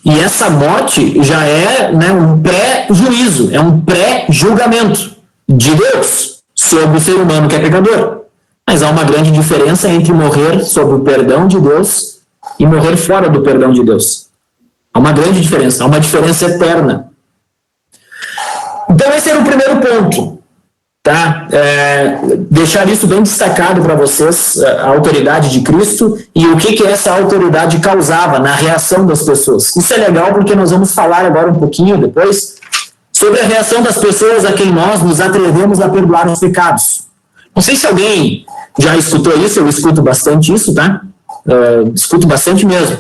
E essa morte já é, um pré-juízo, é um pré-julgamento de Deus sobre o ser humano que é pecador. Mas há uma grande diferença entre morrer sob o perdão de Deus e morrer fora do perdão de Deus. Há uma grande diferença, há uma diferença eterna. Então esse era o primeiro ponto. Tá? Deixar isso bem destacado para vocês, a autoridade de Cristo e o que essa autoridade causava na reação das pessoas. Isso é legal porque nós vamos falar agora um pouquinho depois sobre a reação das pessoas a quem nós nos atrevemos a perdoar os pecados. Não sei se alguém já escutou isso, eu escuto bastante isso, tá? Escuto bastante mesmo.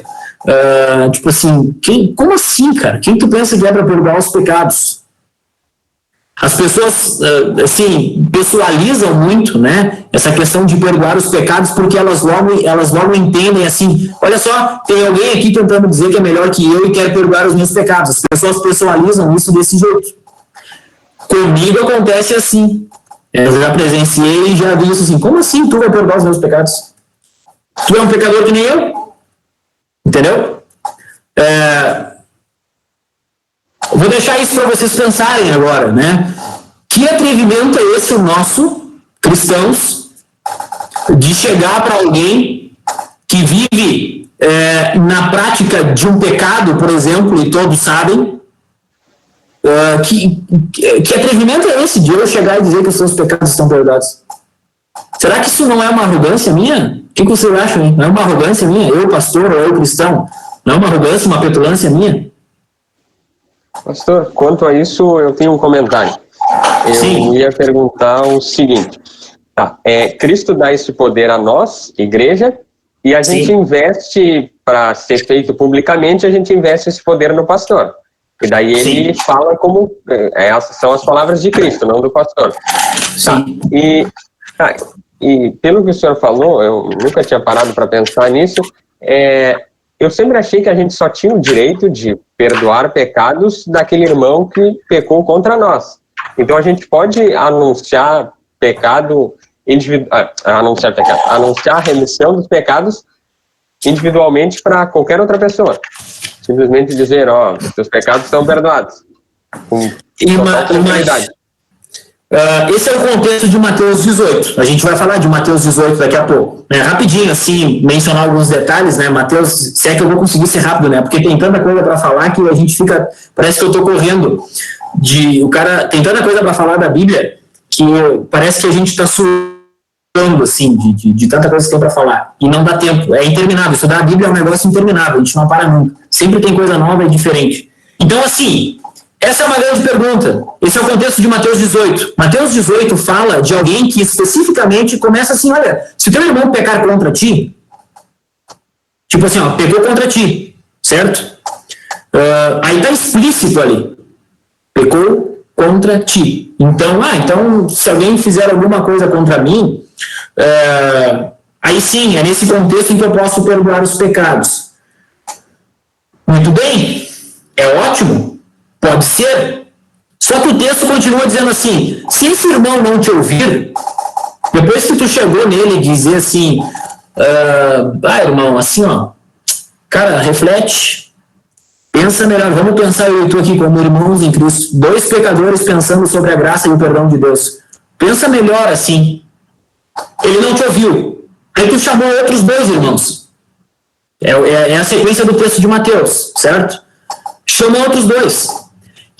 Tipo assim, como assim, cara? Quem tu pensa que é para perdoar os pecados? As pessoas, assim, pessoalizam muito, né, essa questão de perdoar os pecados, porque elas logo entendem assim, olha só, tem alguém aqui tentando dizer que é melhor que eu e quer perdoar os meus pecados. As pessoas pessoalizam isso desse jeito. Comigo acontece assim. Eu já presenciei e já vi isso assim, como assim tu vai perdoar os meus pecados? Tu é um pecador que nem eu? Entendeu? Vou deixar isso para vocês pensarem agora, né? Que atrevimento é esse o nosso, cristãos, de chegar para alguém que vive na prática de um pecado, por exemplo, e todos sabem, que atrevimento é esse de eu chegar e dizer que os seus pecados estão perdoados? Será que isso não é uma arrogância minha? O que vocês acham, hein? Não é uma arrogância minha? Eu, pastor, ou eu, cristão? Não é uma arrogância, uma petulância minha? Pastor, quanto a isso, eu tenho um comentário. Eu ia perguntar o seguinte. Cristo dá esse poder a nós, igreja, e a gente investe, para ser feito publicamente, a gente investe esse poder no pastor. E daí ele fala como... essas são as palavras de Cristo, não do pastor. Sim. E pelo que o senhor falou, eu nunca tinha parado para pensar nisso, eu sempre achei que a gente só tinha o direito de perdoar pecados daquele irmão que pecou contra nós. Então a gente pode anunciar pecado individual, anunciar a remissão dos pecados individualmente para qualquer outra pessoa. Simplesmente dizer, seus pecados estão perdoados. Esse é o contexto de Mateus 18. A gente vai falar de Mateus 18 daqui a pouco. Rapidinho, assim, mencionar alguns detalhes, né? Mateus, se é que eu vou conseguir ser rápido, né? Porque tem tanta coisa para falar que a gente fica... Parece que eu estou correndo. O cara tem tanta coisa para falar da Bíblia que parece que a gente está suando, assim, de tanta coisa que tem para falar. E não dá tempo. É interminável. Estudar a Bíblia é um negócio interminável. A gente não para nunca. Sempre tem coisa nova e diferente. Então, assim... Essa é uma grande pergunta. Esse é o contexto de Mateus 18. Mateus 18 fala de alguém que especificamente começa assim, olha, se teu irmão pecar contra ti, tipo assim, pecou contra ti, certo? Aí está explícito ali, pecou contra ti. Então, se alguém fizer alguma coisa contra mim, aí sim, é nesse contexto em que eu posso perdoar os pecados. Muito bem, é ótimo. Pode ser. Só que o texto continua dizendo assim, se esse irmão não te ouvir, depois que tu chegou nele e dizer assim, irmão, assim, cara, reflete, pensa melhor, vamos pensar eu e tu aqui como irmãos em Cristo, 2 pecadores pensando sobre a graça e o perdão de Deus. Pensa melhor assim. Ele não te ouviu. Aí tu chamou outros 2 irmãos. É a sequência do texto de Mateus, certo? Chamou outros 2.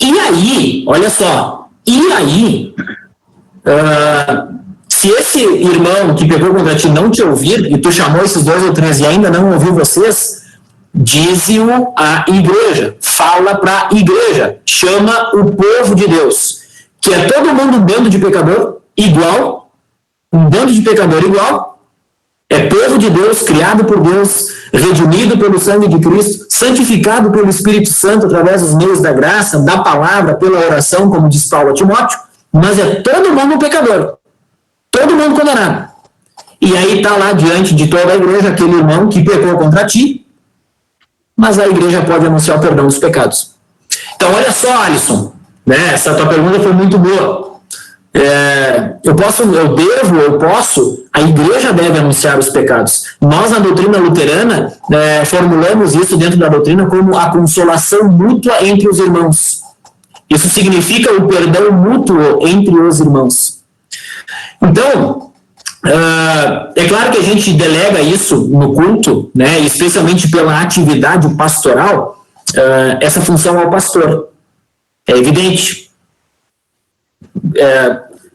E aí, olha só, se esse irmão que pegou contra ti não te ouvir, e tu chamou esses 2 ou 3 e ainda não ouviu vocês, dize-o à igreja, fala para a igreja, chama o povo de Deus, que é todo mundo um bando de pecador igual, é povo de Deus, criado por Deus, redimido pelo sangue de Cristo, santificado pelo Espírito Santo através dos meios da graça, da palavra, pela oração, como diz Paulo a Timóteo, mas é todo mundo um pecador, todo mundo condenado. E aí está lá diante de toda a igreja aquele irmão que pecou contra ti, mas a igreja pode anunciar o perdão dos pecados. Então, olha só, Alisson, né? Essa tua pergunta foi muito boa. A igreja deve anunciar os pecados. Nós, na doutrina luterana, formulamos isso dentro da doutrina como a consolação mútua entre os irmãos. Isso significa o perdão mútuo entre os irmãos. Então, é claro que a gente delega isso no culto, né, especialmente pela atividade pastoral, essa função ao pastor. É evidente.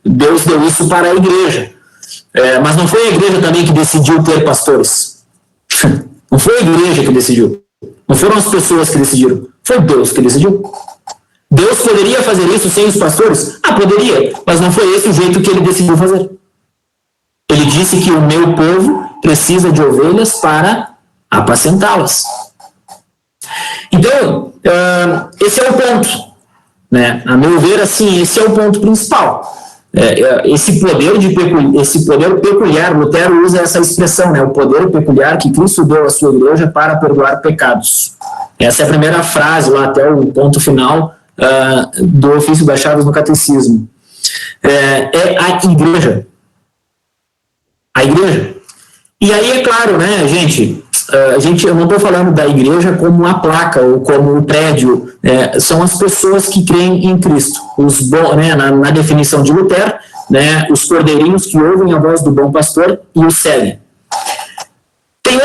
Deus deu isso para a igreja, mas não foi a igreja também que decidiu ter pastores. Não foi a igreja que decidiu, não foram as pessoas que decidiram, foi Deus que decidiu. Deus poderia fazer isso sem os pastores? Poderia, mas não foi esse o jeito que ele decidiu fazer. Ele disse que o meu povo precisa de ovelhas para apacentá-las. Então, esse é o ponto. Né? A meu ver, assim, esse é o ponto principal. Esse poder peculiar, Lutero usa essa expressão, né? O poder peculiar que Cristo deu à sua igreja para perdoar pecados. Essa é a primeira frase, lá até o ponto final do ofício das chaves no catecismo. É a igreja. A igreja. E aí, é claro, né, gente, eu não estou falando da igreja como a placa ou como o prédio, são as pessoas que creem em Cristo. Na definição de Lutero, né, os cordeirinhos que ouvem a voz do bom pastor e o seguem. Tem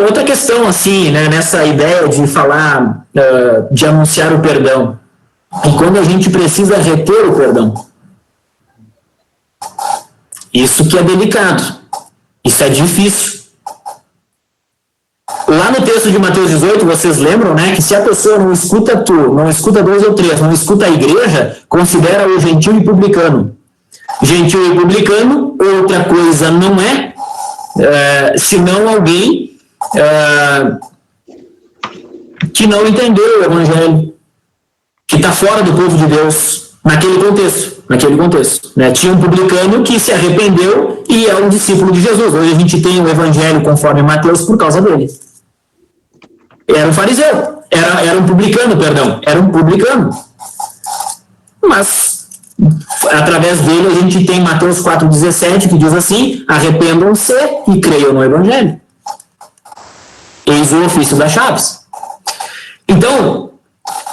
outra questão, assim, né, nessa ideia de falar, de anunciar o perdão. E quando a gente precisa reter o perdão. Isso que é delicado. Isso é difícil. Lá no texto de Mateus 18, vocês lembram, né, que se a pessoa não escuta não escuta 2 ou 3, não escuta a igreja, considera o gentil e publicano. Gentil e publicano, outra coisa não senão alguém que que não entendeu o evangelho, que está fora do povo de Deus, naquele contexto. Né? Tinha um publicano que se arrependeu e é um discípulo de Jesus. Hoje a gente tem o evangelho conforme Mateus por causa dele. Era um fariseu, era um publicano. Mas, através dele, a gente tem Mateus 4,17, que diz assim: arrependam-se e creiam no evangelho. Eis o ofício das chaves. Então,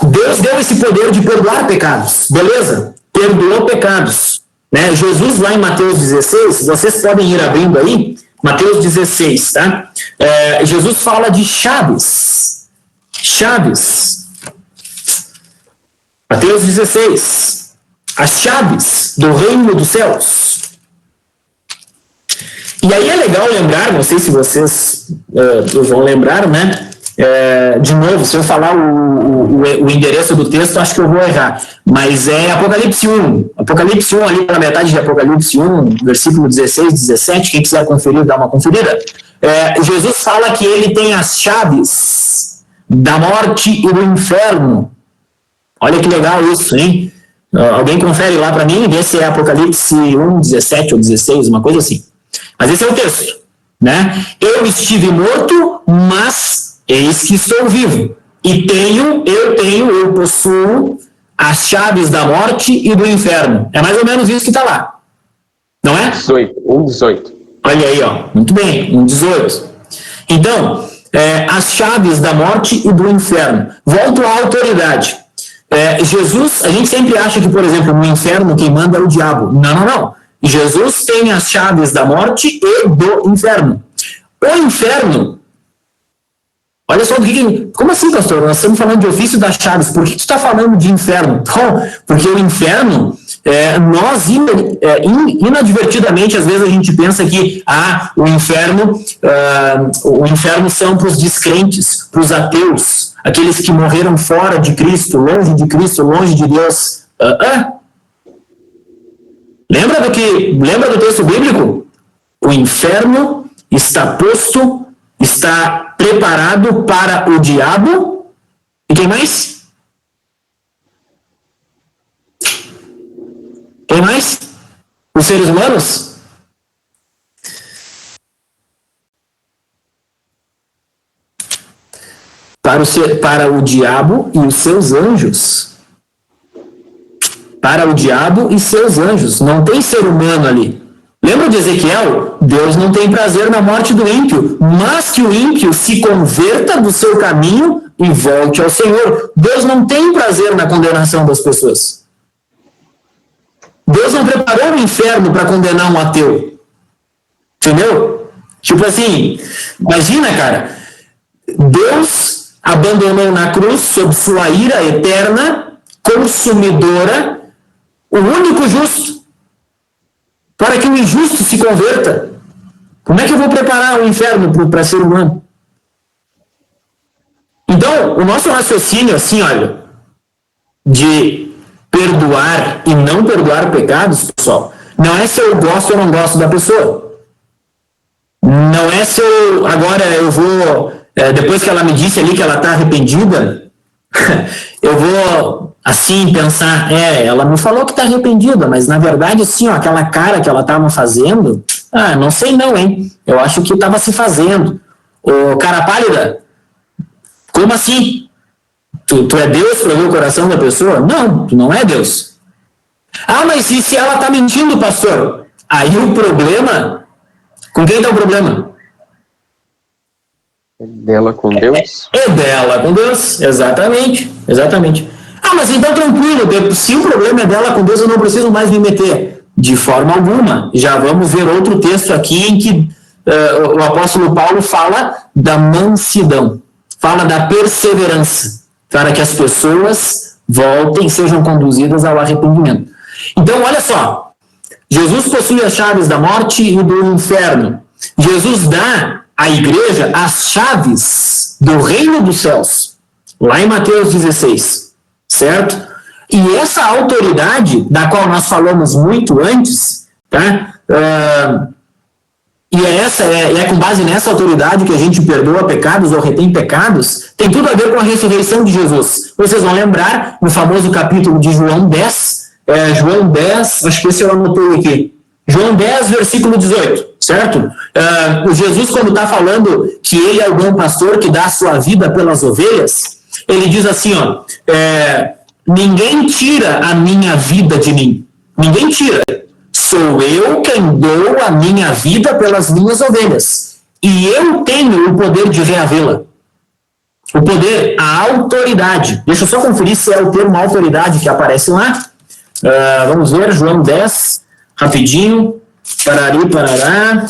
Deus deu esse poder de perdoar pecados, beleza? Perdoou pecados. Né? Jesus, lá em Mateus 16, vocês podem ir abrindo aí, Mateus 16, tá? Jesus fala de chaves. Mateus 16. As chaves do reino dos céus. E aí é legal lembrar, não sei se vocês vão lembrar, né? De novo, se eu falar o endereço do texto, acho que eu vou errar. Mas é Apocalipse 1. Apocalipse 1, ali na metade de Apocalipse 1, versículo 16, 17, quem quiser conferir, dá uma conferida. Jesus fala que ele tem as chaves da morte e do inferno. Olha que legal isso, hein? Alguém confere lá para mim, vê se é Apocalipse 1, 17 ou 16, uma coisa assim. Mas esse é o texto, né? Eu estive morto, mas eis que estou vivo. E eu possuo as chaves da morte e do inferno. É mais ou menos isso que está lá. Não é? 18. Olha aí, ó. Muito bem, 18. Então, as chaves da morte e do inferno. Volto à autoridade. Jesus, a gente sempre acha que, por exemplo, no inferno quem manda é o diabo. Não. Jesus tem as chaves da morte e do inferno. O inferno, olha só, como assim, pastor? Nós estamos falando de ofício das chaves, por que tu está falando de inferno? Bom, porque o inferno, nós inadvertidamente, às vezes a gente pensa que o inferno são para os descrentes, para os ateus, aqueles que morreram fora de Cristo, longe de Deus. Lembra do texto bíblico? O inferno está posto, está preparado para o diabo. E quem mais? Quem mais? Os seres humanos? Para o diabo e os seus anjos. Para o diabo e seus anjos. Não tem ser humano ali. Lembra de Ezequiel? Deus não tem prazer na morte do ímpio, mas que o ímpio se converta do seu caminho e volte ao Senhor. Deus não tem prazer na condenação das pessoas. Deus não preparou o inferno para condenar um ateu. Entendeu? Tipo assim, imagina, cara, Deus abandonou na cruz, sob sua ira eterna, consumidora, o único justo, para que o injusto se converta. Como é que eu vou preparar o inferno para ser humano? Então, o nosso raciocínio, assim, olha, de perdoar e não perdoar pecados, pessoal, não é se eu gosto ou não gosto da pessoa. Não é se eu, agora eu vou, depois que ela me disse ali que ela está arrependida, eu vou, assim, pensar, ela me falou que está arrependida, mas na verdade, assim, ó, aquela cara que ela estava fazendo, não sei não, hein? Eu acho que estava se fazendo. Ô, cara pálida, como assim? Tu é Deus para ver o coração da pessoa? Não, tu não é Deus. Mas e se ela está mentindo, pastor? Aí o problema, com quem está o problema? É dela com Deus? É dela com Deus, exatamente. Mas então tranquilo, se o problema é dela com Deus, eu não preciso mais me meter. De forma alguma. Já vamos ver outro texto aqui em que o apóstolo Paulo fala da mansidão, fala da perseverança, para que as pessoas voltem e sejam conduzidas ao arrependimento. Então, olha só, Jesus possui as chaves da morte e do inferno. Jesus dá à igreja as chaves do reino dos céus, lá em Mateus 16, certo? E essa autoridade, da qual nós falamos muito antes, tá? e é com base nessa autoridade que a gente perdoa pecados ou retém pecados, tem tudo a ver com a ressurreição de Jesus. Vocês vão lembrar, no famoso capítulo de João 10, João 10, acho que esse eu anotei aqui, João 10, versículo 18, certo? O Jesus, quando está falando que ele é o bom pastor que dá a sua vida pelas ovelhas, ele diz assim, ó, ninguém tira a minha vida de mim, ninguém tira. Sou eu quem dou a minha vida pelas minhas ovelhas. E eu tenho o poder de reavê-la. O poder, a autoridade. Deixa eu só conferir se é o termo autoridade que aparece lá. Vamos ver, João 10, rapidinho. Parará.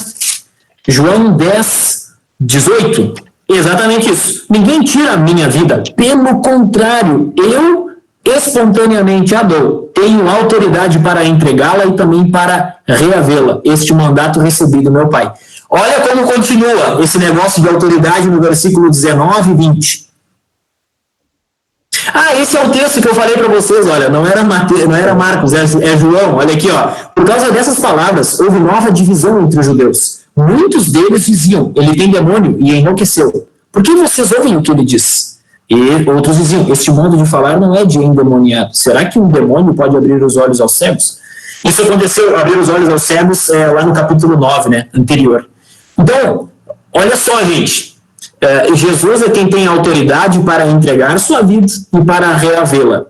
João 10, 18. Exatamente isso. Ninguém tira a minha vida. Pelo contrário, eu espontaneamente a dou. Tenho autoridade para entregá-la e também para reavê-la. Este mandato recebi do meu Pai. Olha como continua esse negócio de autoridade no versículo 19 e 20. Esse é o texto que eu falei para vocês, olha, não era Marcos, é João, olha aqui, ó. Por causa dessas palavras, houve nova divisão entre os judeus. Muitos deles diziam, ele tem demônio e enlouqueceu. Por que vocês ouvem o que ele diz? E outros diziam, este modo de falar não é de endemoniado. Será que um demônio pode abrir os olhos aos cegos? Isso aconteceu, abrir os olhos aos cegos, lá no capítulo 9, né, anterior. Então, olha só, gente. Jesus é quem tem autoridade para entregar sua vida e para reavê-la.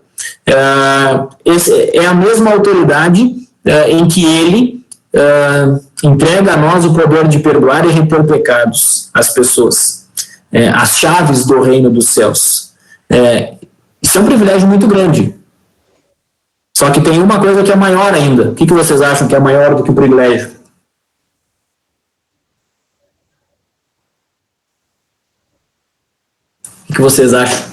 É a mesma autoridade em que ele entrega a nós o poder de perdoar e repor pecados às pessoas. As chaves do reino dos céus. Isso é um privilégio muito grande. Só que tem uma coisa que é maior ainda. O que vocês acham que é maior do que o privilégio? O que vocês acham?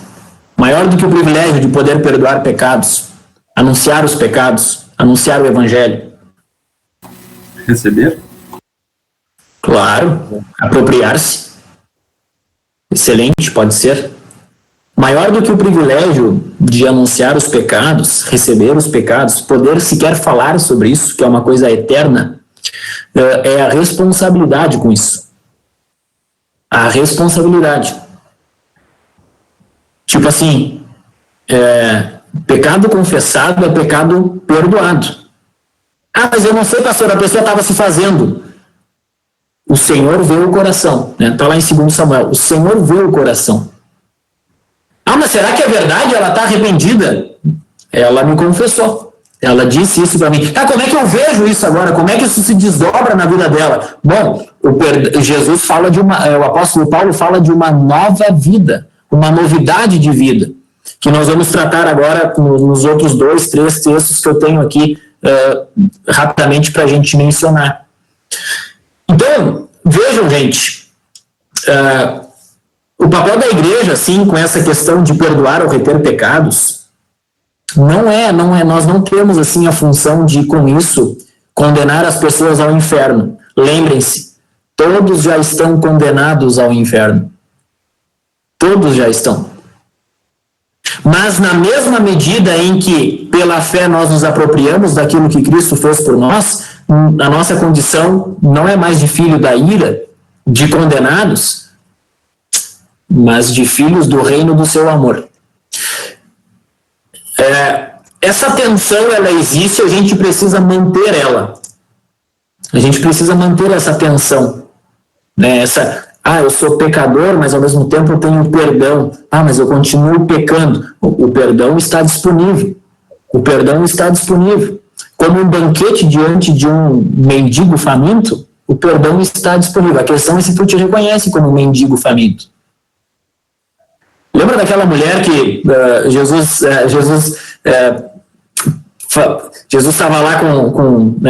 Maior do que o privilégio de poder perdoar pecados, anunciar os pecados, anunciar o evangelho. Receber? Claro, apropriar-se. Excelente, pode ser. Maior do que o privilégio de anunciar os pecados, receber os pecados, poder sequer falar sobre isso, que é uma coisa eterna, é a responsabilidade com isso. A responsabilidade. Tipo assim, pecado confessado é pecado perdoado. Mas eu não sei, pastor, a pessoa estava se fazendo. O Senhor vê o coração, né? Está lá em 2 Samuel. O Senhor vê o coração. Mas será que é verdade? Ela está arrependida? Ela me confessou. Ela disse isso para mim. Como é que eu vejo isso agora? Como é que isso se desdobra na vida dela? Bom, Jesus fala o apóstolo Paulo fala de uma nova vida, uma novidade de vida, que nós vamos tratar agora nos outros 2, 3 textos que eu tenho aqui rapidamente para a gente mencionar. Então, vejam, gente, o papel da igreja, assim, com essa questão de perdoar ou reter pecados, nós não temos, assim, a função de, com isso, condenar as pessoas ao inferno. Lembrem-se, todos já estão condenados ao inferno. Todos já estão. Mas na mesma medida em que, pela fé, nós nos apropriamos daquilo que Cristo fez por nós, a nossa condição não é mais de filho da ira, de condenados, mas de filhos do reino do seu amor. Essa tensão, ela existe, a gente precisa manter ela. A gente precisa manter essa tensão. Né? Eu sou pecador, mas ao mesmo tempo eu tenho perdão. Mas eu continuo pecando. O perdão está disponível. O perdão está disponível. Como um banquete diante de um mendigo faminto, o perdão está disponível. A questão é se tu te reconhece como um mendigo faminto. Lembra daquela mulher que Jesus estava lá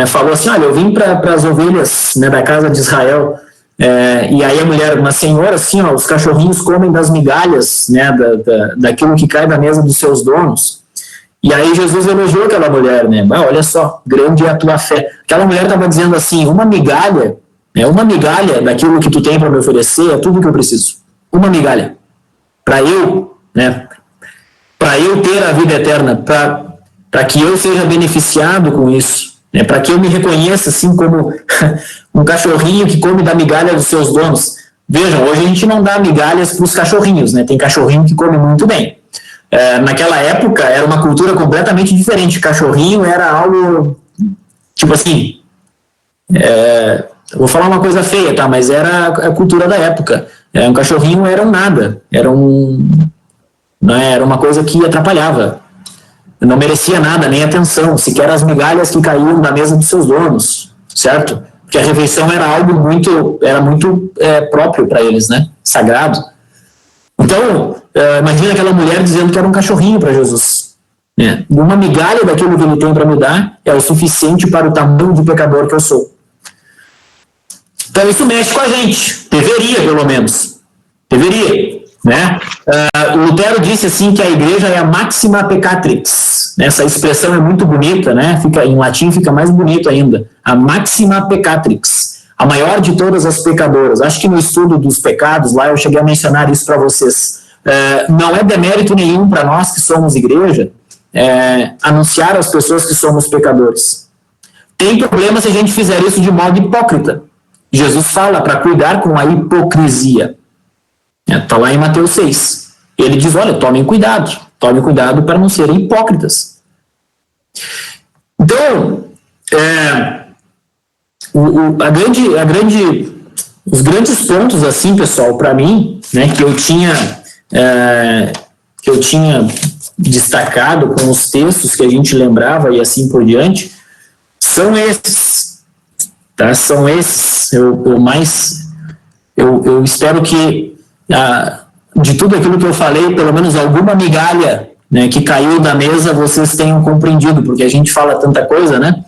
falou assim, olha, eu vim para as ovelhas, né, da casa de Israel, e aí a mulher, uma senhora assim, os cachorrinhos comem das migalhas, né, daquilo que cai da mesa dos seus donos. E aí Jesus elogiou aquela mulher, né? Olha só, grande é a tua fé. Aquela mulher estava dizendo assim, uma migalha daquilo que tu tem para me oferecer é tudo que eu preciso. Uma migalha. Para eu, né? Para eu ter a vida eterna, para que eu seja beneficiado com isso. Para que eu me reconheça assim como um cachorrinho que come da migalha dos seus donos. Vejam, hoje a gente não dá migalhas para os cachorrinhos, né? Tem cachorrinho que come muito bem. Naquela época era uma cultura completamente diferente. Cachorrinho era algo, tipo assim, vou falar uma coisa feia, tá? Mas era a cultura da época. Um cachorrinho era um nada, era uma coisa que atrapalhava. Não merecia nada, nem atenção, sequer as migalhas que caíam da mesa dos seus donos, certo? Porque a refeição era algo muito próprio para eles, né? Sagrado. Então, imagina aquela mulher dizendo que era um cachorrinho para Jesus. Né? Uma migalha daquilo que ele tem para me dar é o suficiente para o tamanho de pecador que eu sou. Então, isso mexe com a gente. Deveria, pelo menos. Deveria. Né? O Lutero disse assim que a igreja é a maxima peccatrix. Essa expressão é muito bonita, né? Em latim fica mais bonito ainda. A maxima peccatrix, a maior de todas as pecadoras. Acho que no estudo dos pecados lá eu cheguei a mencionar isso para vocês. Não é demérito nenhum para nós que somos igreja anunciar às pessoas que somos pecadores. Tem problema se a gente fizer isso de modo hipócrita. Jesus fala para cuidar com a hipocrisia. Está lá em Mateus 6. Ele diz, olha, tomem cuidado para não serem hipócritas. Então, os grandes pontos, assim, pessoal, para mim, né, que eu tinha destacado com os textos que a gente lembrava e assim por diante, são esses. Tá? São esses. Eu espero que de tudo aquilo que eu falei, pelo menos alguma migalha, né, que caiu da mesa, vocês tenham compreendido, porque a gente fala tanta coisa, né?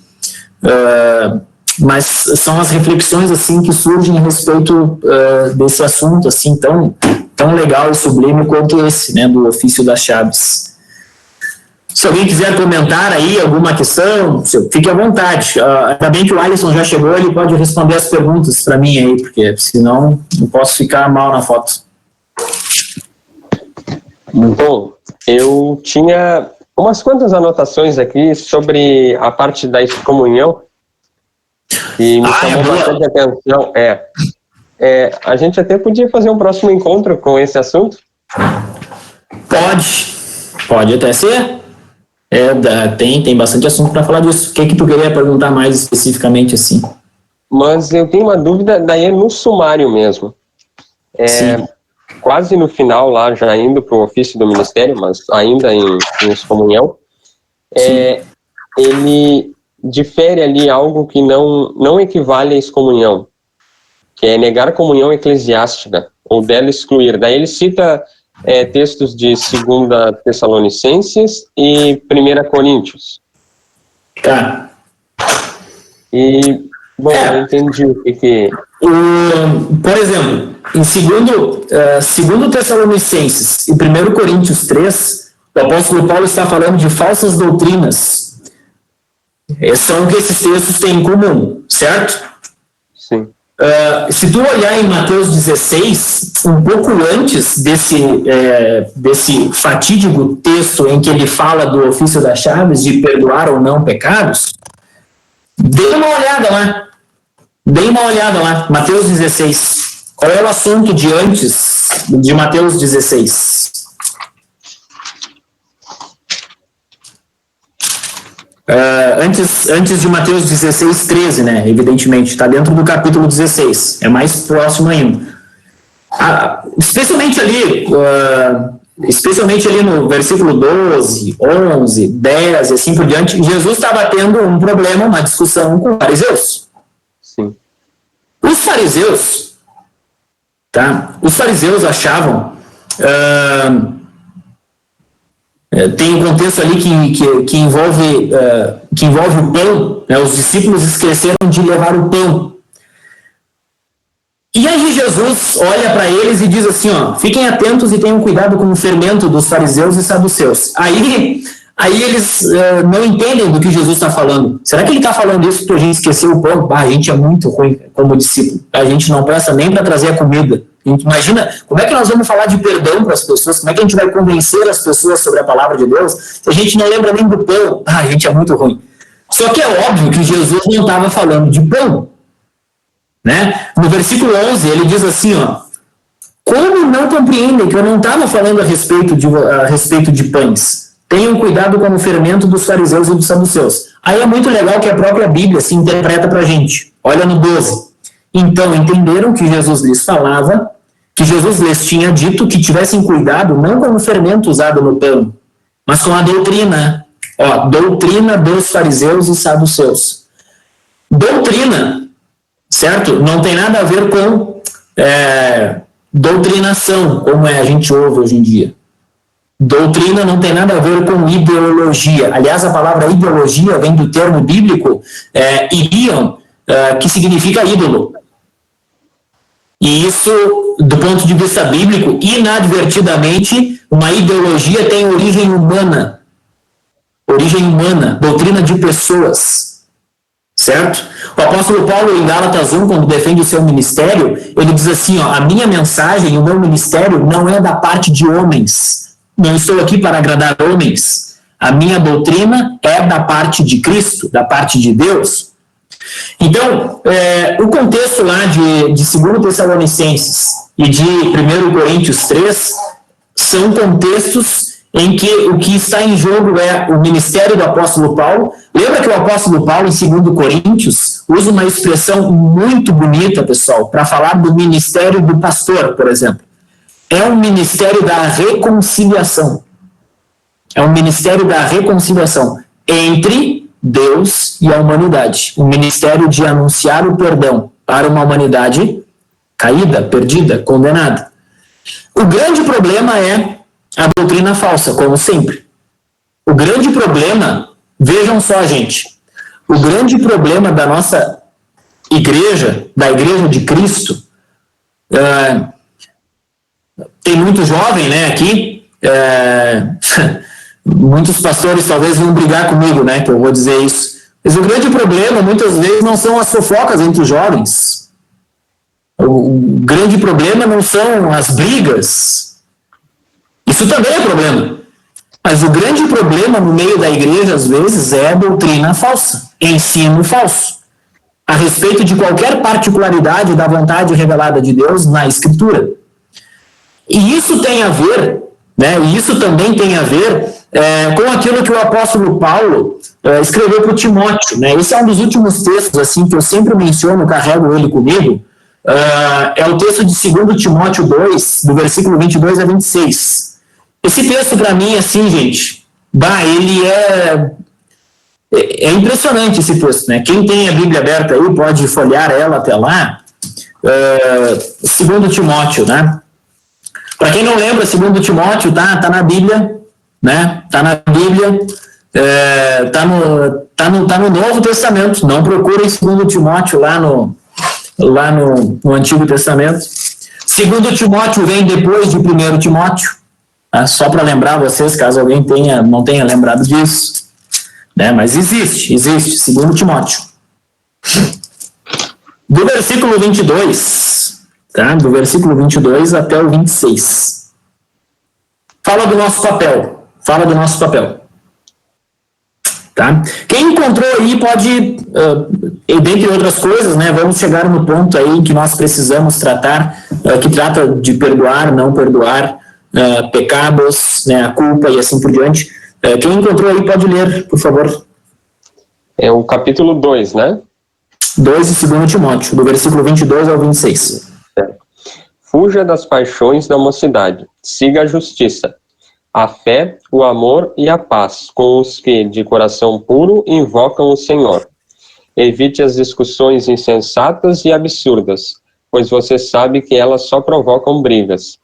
Mas são as reflexões assim que surgem a respeito desse assunto assim tão legal e sublime quanto esse, né, do ofício das chaves. Se alguém quiser comentar aí alguma questão, fique à vontade. Ainda bem que o Alisson já chegou, ele pode responder as perguntas para mim aí, porque senão não posso ficar mal na foto. Bom, eu tinha umas quantas anotações aqui sobre a parte da excomunhão que me chamou bastante atenção. A gente até podia fazer um próximo encontro com esse assunto. Pode até ser. Tem bastante assunto para falar disso. O que tu queria perguntar mais especificamente assim? Mas eu tenho uma dúvida, daí é no sumário mesmo. Sim. Quase no final lá, já indo para o ofício do ministério, mas ainda em excomunhão, ele difere ali algo que não equivale à excomunhão, que é negar a comunhão eclesiástica, ou dela excluir. Daí ele cita textos de 2 Tessalonicenses e 1 Coríntios. Tá. E, bom, eu entendi o que... Por exemplo, em 2 Tessalonicenses e 1 Coríntios 3, o apóstolo Paulo está falando de falsas doutrinas. São o que esses textos têm em comum, certo? Sim. Se tu olhar em Mateus 16, um pouco antes desse fatídico texto em que ele fala do ofício das chaves, de perdoar ou não pecados, dê uma olhada lá, Mateus 16. Qual é o assunto de antes de Mateus 16? Antes de Mateus 16, 13, né? Evidentemente, está dentro do capítulo 16. É mais próximo ainda. Especialmente ali no versículo 12, 11, 10 e assim por diante, Jesus estava tendo um problema, uma discussão com os fariseus. Sim. Os fariseus achavam... tem um contexto ali que envolve o pão, né? Os discípulos esqueceram de levar o pão. E aí Jesus olha para eles e diz assim, fiquem atentos e tenham cuidado com o fermento dos fariseus e saduceus. Aí eles não entendem do que Jesus está falando. Será que ele está falando isso porque a gente esqueceu o pão? A gente é muito ruim como discípulo. A gente não presta nem para trazer a comida. Imagina, como é que nós vamos falar de perdão para as pessoas? Como é que a gente vai convencer as pessoas sobre a palavra de Deus se a gente não lembra nem do pão? A gente é muito ruim. Só que é óbvio que Jesus não estava falando de pão, né? No versículo 11, ele diz assim, ó, como não compreendem que eu não estava falando a respeito de pães? Tenham cuidado com o fermento dos fariseus e dos saduceus. Aí é muito legal que a própria Bíblia se interpreta para a gente. Olha no 12. Então entenderam que Jesus lhes falava, que Jesus lhes tinha dito que tivessem cuidado não com o fermento usado no pão, mas com a doutrina. Ó, doutrina dos fariseus e saduceus. Doutrina, certo? Não tem nada a ver com doutrinação, como a gente ouve hoje em dia. Doutrina não tem nada a ver com ideologia. Aliás, a palavra ideologia vem do termo bíblico irion, que significa ídolo. E isso, do ponto de vista bíblico, inadvertidamente, uma ideologia tem origem humana. Origem humana, doutrina de pessoas. Certo? O apóstolo Paulo, em Gálatas 1, quando defende o seu ministério, ele diz assim, ó, a minha mensagem, o meu ministério não é da parte de homens. Não estou aqui para agradar homens. A minha doutrina é da parte de Cristo, da parte de Deus. Então, o contexto lá de 2 Tessalonicenses e de 1 Coríntios 3 são contextos em que o que está em jogo é o ministério do apóstolo Paulo. Lembra que o apóstolo Paulo, em 2 Coríntios, usa uma expressão muito bonita, pessoal, para falar do ministério do pastor, por exemplo. É um ministério da reconciliação. É um ministério da reconciliação entre Deus e a humanidade. Um ministério de anunciar o perdão para uma humanidade caída, perdida, condenada. O grande problema é a doutrina falsa, como sempre. O grande problema, vejam só, gente, o grande problema da nossa igreja, da igreja de Cristo, tem muito jovem, né, aqui, muitos pastores talvez vão brigar comigo, né, que eu vou dizer isso, mas o grande problema, muitas vezes, não são as fofocas entre os jovens. O grande problema não são as brigas. Isso também é problema. Mas o grande problema no meio da igreja, às vezes, é a doutrina falsa, ensino falso, a respeito de qualquer particularidade da vontade revelada de Deus na Escritura. E isso tem a ver, né, e isso também tem a ver com aquilo que o apóstolo Paulo escreveu para o Timóteo. Né? Esse é um dos últimos textos assim, que eu sempre menciono, carrego ele comigo. É o texto de 2 Timóteo 2, do versículo 22 a 26. Esse texto, para mim, assim, gente, ele é impressionante esse texto, né? Quem tem a Bíblia aberta aí pode folhear ela até lá. 2 Timóteo, né? Para quem não lembra, 2 Timóteo tá na Bíblia, né? Tá na Bíblia, tá no Novo Testamento. Não procurem 2 Timóteo lá no Antigo Testamento. 2 Timóteo vem depois de 1 Timóteo. Só para lembrar vocês, caso alguém não tenha lembrado disso, né? Mas existe 2 Timóteo. Do versículo 22, tá? Do versículo 22 até o 26. Fala do nosso papel. Tá? Quem encontrou aí pode, dentre outras coisas, né, vamos chegar no ponto aí em que nós precisamos tratar, que trata de perdoar, não perdoar, pecados, né, a culpa e assim por diante. Quem encontrou aí pode ler, por favor. É o capítulo 2, né? 2 de 2 Timóteo, do versículo 22 ao 26. Fuja das paixões da mocidade, siga a justiça, a fé, o amor e a paz com os que, de coração puro, invocam o Senhor. Evite as discussões insensatas e absurdas, pois você sabe que elas só provocam brigas.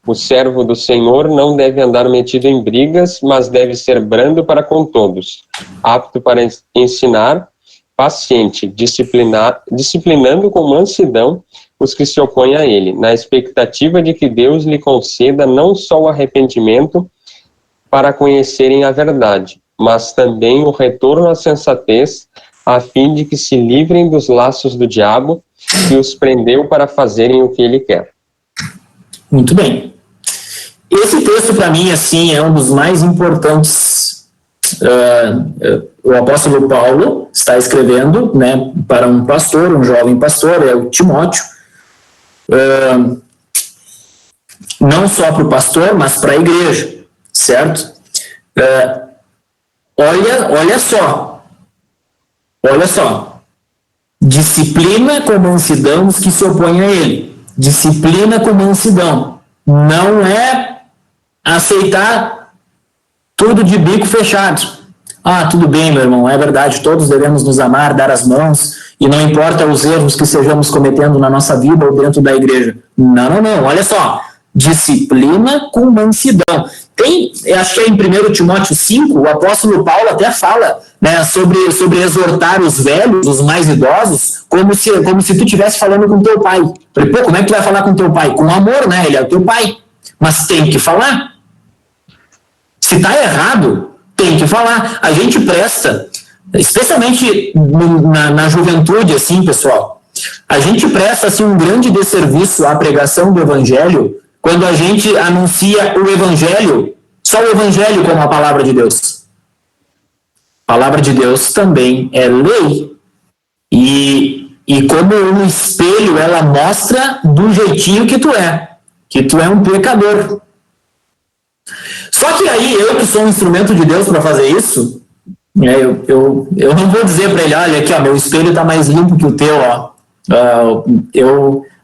O servo do Senhor não deve andar metido em brigas, mas deve ser brando para com todos, apto para ensinar, paciente, disciplinando com mansidão os que se opõem a ele, na expectativa de que Deus lhe conceda não só o arrependimento para conhecerem a verdade, mas também o retorno à sensatez, a fim de que se livrem dos laços do diabo, que os prendeu para fazerem o que ele quer. Muito bem. Esse texto, para mim, assim, é um dos mais importantes o apóstolo Paulo está escrevendo, né, para um pastor, um jovem pastor, é o Timóteo, não só para o pastor, mas para a igreja, certo? Olha só, disciplina com mansidão os que se opõem a ele, disciplina com mansidão, não é aceitar tudo de bico fechado. Tudo bem, meu irmão, é verdade, todos devemos nos amar, dar as mãos, e não importa os erros que sejamos cometendo na nossa vida ou dentro da igreja. Não, olha só, disciplina com mansidão. Acho que é em 1 Timóteo 5, o apóstolo Paulo até fala, né, sobre exortar os velhos, os mais idosos, como se tu estivesse falando com teu pai. Falei, como é que tu vai falar com teu pai? Com amor, né? Ele é o teu pai. Mas tem que falar. Se está errado, tem que falar. A gente presta, especialmente na juventude, assim, pessoal, a gente presta assim, um grande desserviço à pregação do evangelho quando a gente anuncia o evangelho, só o evangelho como a palavra de Deus. A palavra de Deus também é lei. E como um espelho, ela mostra do jeitinho que tu é um pecador. Só que aí, eu que sou um instrumento de Deus para fazer isso, eu não vou dizer para ele, olha aqui, meu espelho está mais limpo que o teu,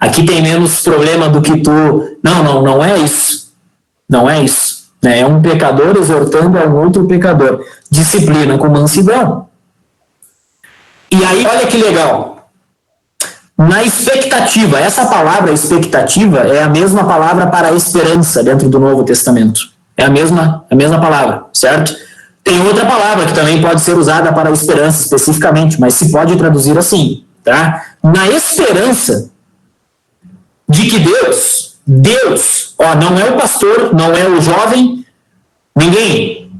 aqui tem menos problema do que tu. Não é isso. Não é isso. Né? É um pecador exortando a um outro pecador. Disciplina com mansidão. E aí, olha que legal. Na expectativa, essa palavra expectativa é a mesma palavra para esperança dentro do Novo Testamento. É a mesma palavra, certo? Tem outra palavra que também pode ser usada para esperança especificamente, mas se pode traduzir assim, tá? Na esperança de que Deus, não é o pastor, não é o jovem, ninguém,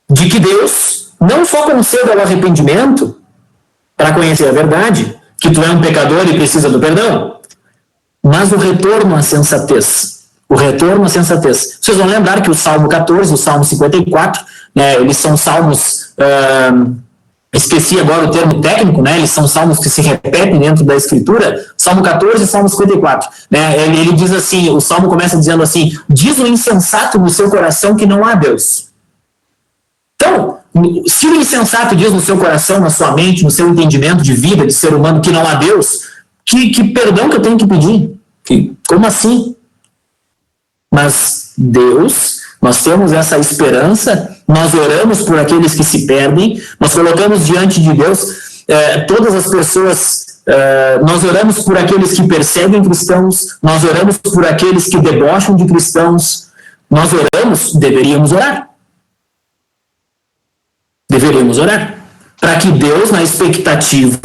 de que Deus não só conceda o arrependimento para conhecer a verdade, que tu é um pecador e precisa do perdão, mas o retorno à sensatez. O retorno à sensatez. Vocês vão lembrar que o Salmo 14, o Salmo 54, né, eles são salmos, esqueci agora o termo técnico, né, eles são salmos que se repetem dentro da Escritura, Salmo 14 e Salmo 54. Né, ele diz assim, o Salmo começa dizendo assim, diz o insensato no seu coração que não há Deus. Então, se o insensato diz no seu coração, na sua mente, no seu entendimento de vida, de ser humano, que não há Deus, que perdão que eu tenho que pedir? Como assim? Mas Deus, nós temos essa esperança, nós oramos por aqueles que se perdem, nós colocamos diante de Deus todas as pessoas, nós oramos por aqueles que perseguem cristãos, nós oramos por aqueles que debocham de cristãos, nós oramos, deveríamos orar, para que Deus, na expectativa,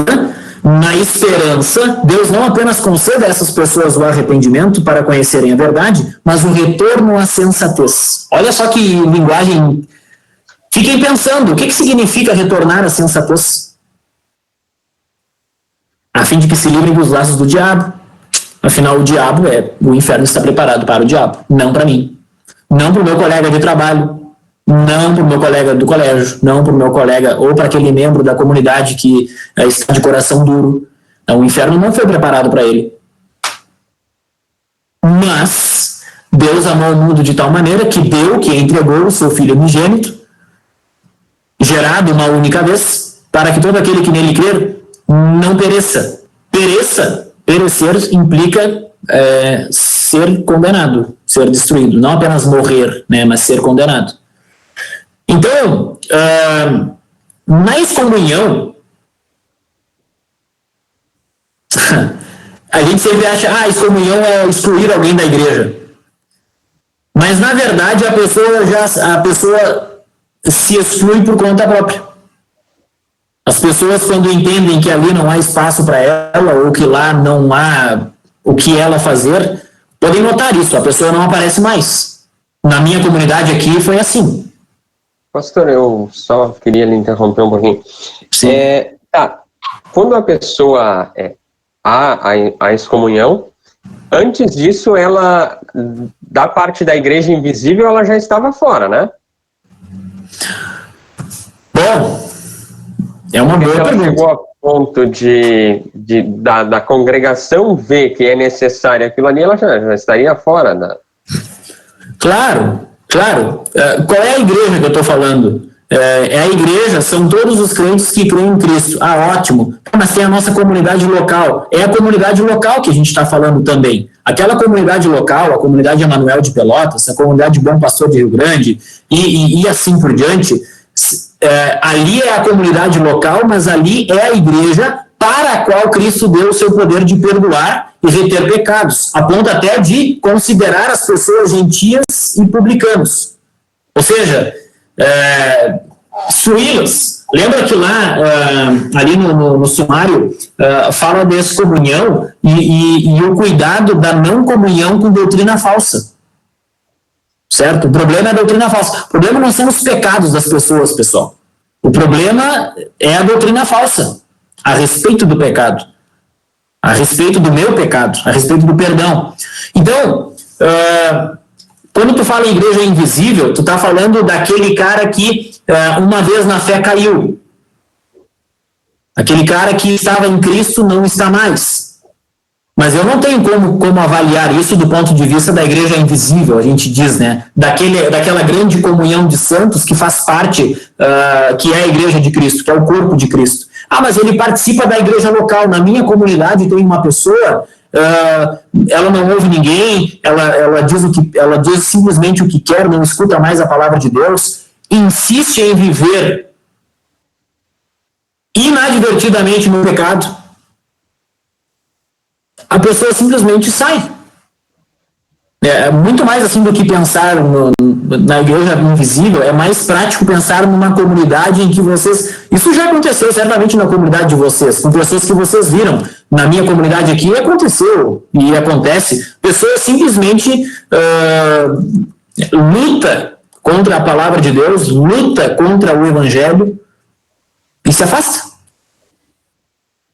na esperança, Deus não apenas conceda a essas pessoas o arrependimento para conhecerem a verdade, mas o retorno à sensatez. Olha só que linguagem. Fiquem pensando, o que significa retornar à sensatez? A fim de que se livrem dos laços do diabo. Afinal, o inferno está preparado para o diabo, não para mim. Não para o meu colega de trabalho, não para o meu colega do colégio, não para o meu colega ou para aquele membro da comunidade que está de coração duro. Então, o inferno não foi preparado para ele. Mas Deus amou o mundo de tal maneira que entregou o seu Filho unigênito, gerado uma única vez, para que todo aquele que nele crer não pereça. Perecer implica ser condenado, ser destruído. Não apenas morrer, né, mas ser condenado. Então, na excomunhão, a gente sempre acha, excomunhão é excluir alguém da igreja. Mas, na verdade, a pessoa se exclui por conta própria. As pessoas, quando entendem que ali não há espaço para ela, ou que lá não há o que ela fazer, podem notar isso, a pessoa não aparece mais. Na minha comunidade aqui foi assim. Pastor, eu só queria lhe interromper um pouquinho. Sim. Quando a pessoa há a excomunhão, antes disso, ela, da parte da igreja invisível, ela já estava fora, né? Bom, é uma boa ela pergunta. chegou a ponto da congregação ver que é necessário aquilo ali, ela já estaria fora da... Claro. Qual é a igreja que eu estou falando? É a igreja, são todos os crentes que creem em Cristo. Ótimo. Mas tem a nossa comunidade local. É a comunidade local que a gente está falando também. Aquela comunidade local, a comunidade Emanuel de Pelotas, a comunidade Bom Pastor de Rio Grande, e assim por diante, ali é a comunidade local, mas ali é a igreja para a qual Cristo deu o seu poder de perdoar e reter pecados, a ponto até de considerar as pessoas gentias e publicanos. Ou seja, Suílas, lembra que lá, ali no sumário, fala da excomunhão e o cuidado da não comunhão com doutrina falsa. Certo? O problema é a doutrina falsa. O problema não são os pecados das pessoas, pessoal. O problema é a doutrina falsa a respeito do pecado, a respeito do meu pecado, a respeito do perdão. Então, quando tu fala em igreja invisível, tu está falando daquele cara que uma vez na fé caiu. Aquele cara que estava em Cristo não está mais. Mas eu não tenho como avaliar isso do ponto de vista da igreja invisível, a gente diz, né? Daquela grande comunhão de santos que faz parte, que é a igreja de Cristo, que é o corpo de Cristo. Mas ele participa da igreja local. Na minha comunidade tem uma pessoa, ela não ouve ninguém, ela diz simplesmente o que quer, não escuta mais a palavra de Deus, insiste em viver inadvertidamente no pecado. A pessoa simplesmente sai. É muito mais assim do que pensar na igreja invisível, é mais prático pensar numa comunidade em que vocês... Isso já aconteceu certamente na comunidade de vocês, com pessoas que vocês viram. Na minha comunidade aqui aconteceu e acontece. Pessoas simplesmente luta contra a palavra de Deus, luta contra o evangelho e se afasta.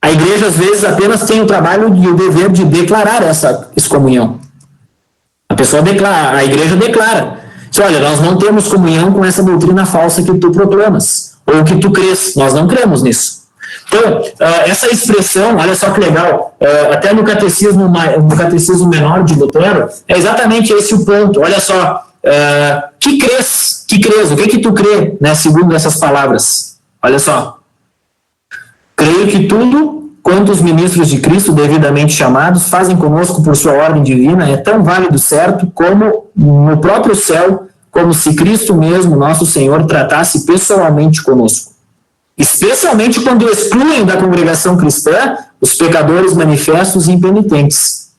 A igreja, às vezes, apenas tem o trabalho e o dever de declarar essa excomunhão. A igreja declara. Diz, olha, nós não temos comunhão com essa doutrina falsa que tu proclamas, ou que tu crês. Nós não cremos nisso. Então, essa expressão, olha só que legal, até no catecismo menor de Lutero, é exatamente esse o ponto. Olha só, que crês? O que tu crê, né, segundo essas palavras? Olha só. Creio que tudo quanto os ministros de Cristo, devidamente chamados, fazem conosco por sua ordem divina, é tão válido certo como no próprio céu, como se Cristo mesmo, nosso Senhor, tratasse pessoalmente conosco. Especialmente quando excluem da congregação cristã os pecadores manifestos e impenitentes.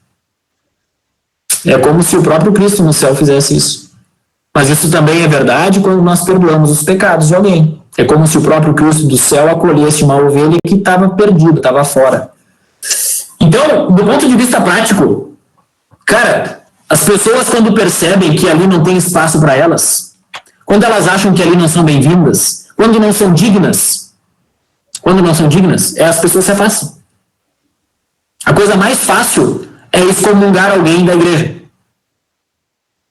É como se o próprio Cristo no céu fizesse isso. Mas isso também é verdade quando nós perdoamos os pecados de alguém. É como se o próprio Cristo do céu acolhesse uma ovelha que estava perdida, estava fora. Então, do ponto de vista prático, cara, as pessoas quando percebem que ali não tem espaço para elas, quando elas acham que ali não são bem-vindas, quando não são dignas, as pessoas se afastam. A coisa mais fácil é excomungar alguém da igreja.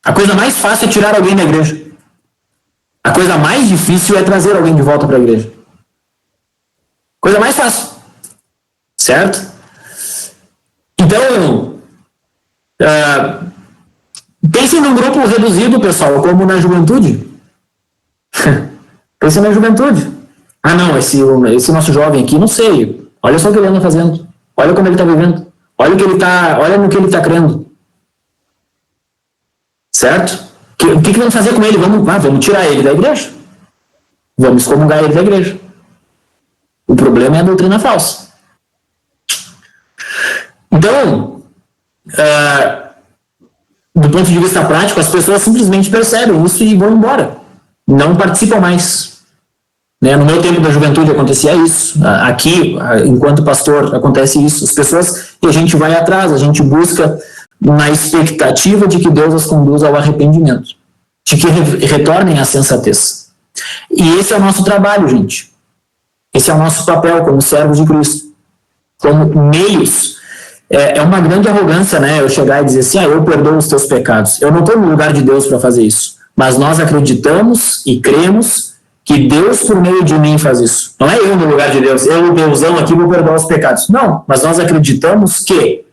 A coisa mais fácil é tirar alguém da igreja. A coisa mais difícil é trazer alguém de volta para a igreja. Coisa mais fácil. Certo? Então, pense num grupo reduzido, pessoal, como na juventude. Pense na juventude. Não, esse nosso jovem aqui, não sei. Olha só o que ele anda fazendo. Olha como ele está vivendo. Olha no que ele está crendo. Certo? O que vamos fazer com ele? Vamos tirar ele da igreja. Vamos excomungar ele da igreja. O problema é a doutrina falsa. Então, do ponto de vista prático, as pessoas simplesmente percebem isso e vão embora. Não participam mais. No meu tempo da juventude acontecia isso. Aqui, enquanto pastor, acontece isso. As pessoas, e a gente vai atrás, a gente busca na expectativa de que Deus as conduza ao arrependimento, de que retornem à sensatez. E esse é o nosso trabalho, gente. Esse é o nosso papel como servos de Cristo, como meios. É uma grande arrogância, né, eu chegar e dizer assim, eu perdoo os teus pecados. Eu não estou no lugar de Deus para fazer isso, mas nós acreditamos e cremos que Deus por meio de mim faz isso. Não é eu no lugar de Deus, eu, Deusão, aqui vou perdoar os pecados. Não, mas nós acreditamos que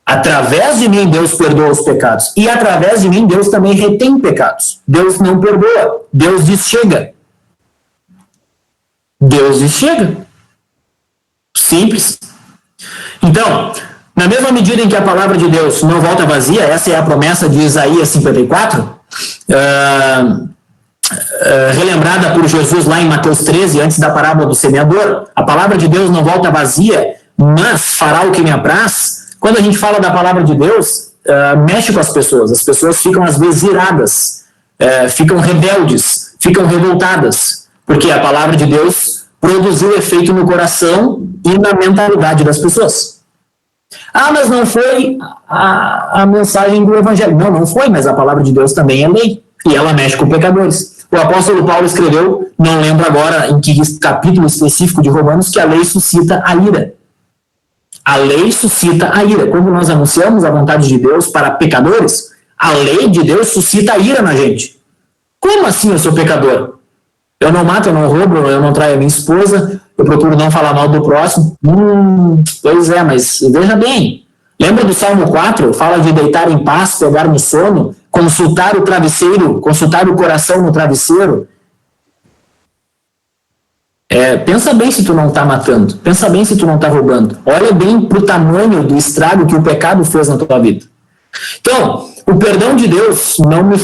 através de mim Deus perdoa os pecados e através de mim Deus também retém pecados. Deus não perdoa, Deus diz chega. Deus diz chega. Simples. Então, na mesma medida em que a palavra de Deus não volta vazia, essa é a promessa de Isaías 54, relembrada por Jesus lá em Mateus 13, antes da parábola do semeador. A palavra de Deus não volta vazia, mas fará o que me apraz. Quando a gente fala da palavra de Deus, mexe com as pessoas ficam às vezes iradas, ficam rebeldes, ficam revoltadas, porque a palavra de Deus produziu efeito no coração e na mentalidade das pessoas. Ah, mas não foi a mensagem do Evangelho. Não foi, mas a palavra de Deus também é lei, e ela mexe com pecadores. O apóstolo Paulo escreveu, não lembro agora em que capítulo específico de Romanos, que a lei suscita a ira. A lei suscita a ira. Quando nós anunciamos a vontade de Deus para pecadores, a lei de Deus suscita a ira na gente. Como assim eu sou pecador? Eu não mato, eu não roubo, eu não traio a minha esposa, eu procuro não falar mal do próximo. Pois é, mas veja bem, lembra do Salmo 4? Fala de deitar em paz, pegar no sono, consultar o travesseiro, consultar o coração no travesseiro. Pensa bem se tu não está matando, pensa bem se tu não está roubando. Olha bem para o tamanho do estrago que o pecado fez na tua vida. Então, o perdão de Deus não me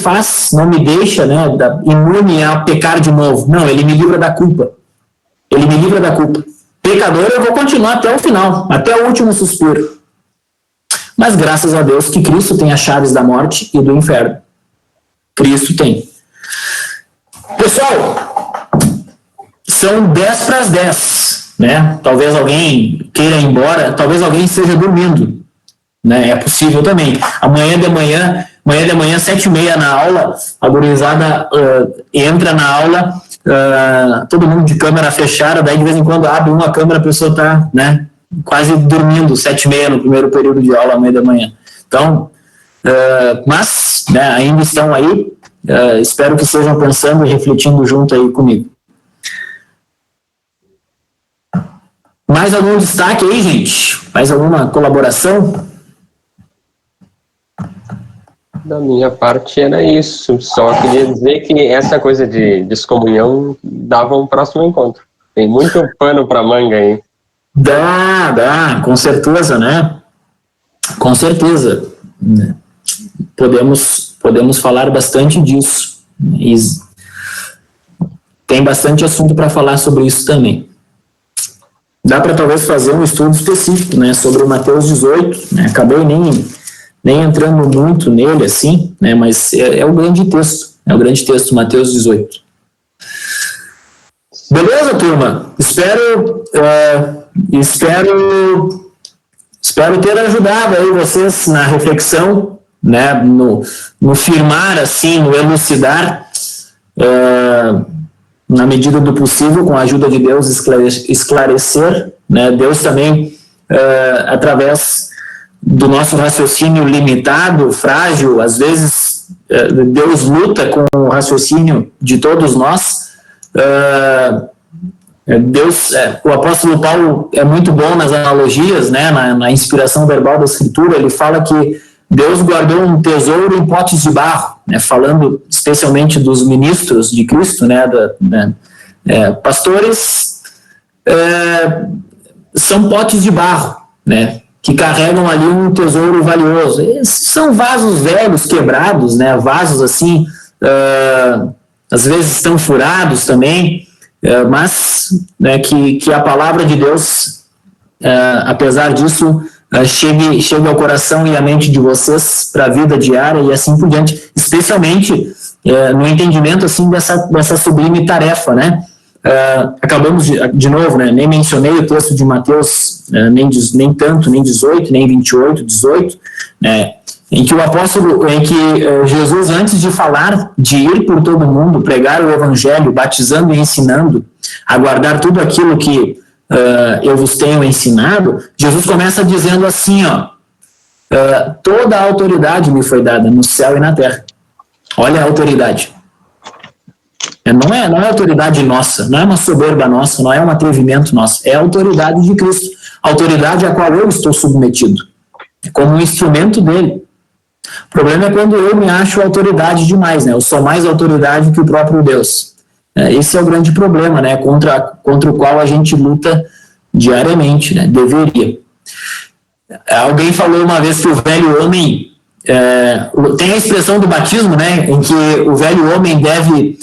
deixa, né, imune a pecar de novo. Não, ele me livra da culpa. Ele me livra da culpa. Pecador eu vou continuar até o final, até o último suspiro. Mas graças a Deus que Cristo tem as chaves da morte e do inferno. Cristo tem. Pessoal, são 10 para as 10, né? Talvez alguém queira ir embora, talvez alguém esteja dormindo, né? É possível também. Amanhã de manhã 7h30 na aula, a gurizada entra na aula, todo mundo de câmera fechada, daí de vez em quando abre uma câmera, a pessoa está, né, quase dormindo, 7h30 no primeiro período de aula, amanhã de manhã. Então, mas, né, ainda estão aí, espero que estejam pensando e refletindo junto aí comigo. Mais algum destaque aí, gente? Mais alguma colaboração? Da minha parte era isso. Só queria dizer que essa coisa de descomunhão dava um próximo encontro. Tem muito pano para manga aí. Dá, com certeza, né? Com certeza. Podemos falar bastante disso. E tem bastante assunto para falar sobre isso também. Dá para talvez fazer um estudo específico, né, sobre o Mateus 18, né? Acabei nem entrando muito nele assim, né, mas é o grande texto, Mateus 18. Beleza, turma? Espero ter ajudado aí vocês na reflexão, né, no firmar assim, no elucidar, na medida do possível, com a ajuda de Deus, esclarecer, né? Deus também, através do nosso raciocínio limitado, frágil, às vezes Deus luta com o raciocínio de todos nós. O apóstolo Paulo é muito bom nas analogias, né? Na inspiração verbal da Escritura, ele fala que Deus guardou um tesouro em potes de barro, né, falando especialmente dos ministros de Cristo, né, pastores são potes de barro, né, que carregam ali um tesouro valioso. São vasos velhos, quebrados, né, vasos assim, às vezes estão furados também, mas né, que a palavra de Deus, apesar disso, chegue ao coração e à mente de vocês para a vida diária e assim por diante, especialmente no entendimento assim dessa sublime tarefa, né? Acabamos de novo, né? Nem mencionei o texto de Mateus, nem 18, nem 28, 18, né? Em que Jesus, antes de falar de ir por todo mundo, pregar o evangelho, batizando e ensinando, a guardar tudo aquilo que eu vos tenho ensinado, Jesus começa dizendo assim, toda a autoridade me foi dada no céu e na terra. Olha a autoridade. Não é autoridade nossa, não é uma soberba nossa, não é um atrevimento nosso, é a autoridade de Cristo, a autoridade a qual eu estou submetido, como um instrumento dele. O problema é quando eu me acho autoridade demais, né? Eu sou mais autoridade que o próprio Deus. Esse é o grande problema, né? Contra o qual a gente luta diariamente, né? Deveria. Alguém falou uma vez que o velho homem... tem a expressão do batismo, né? Em que o velho homem deve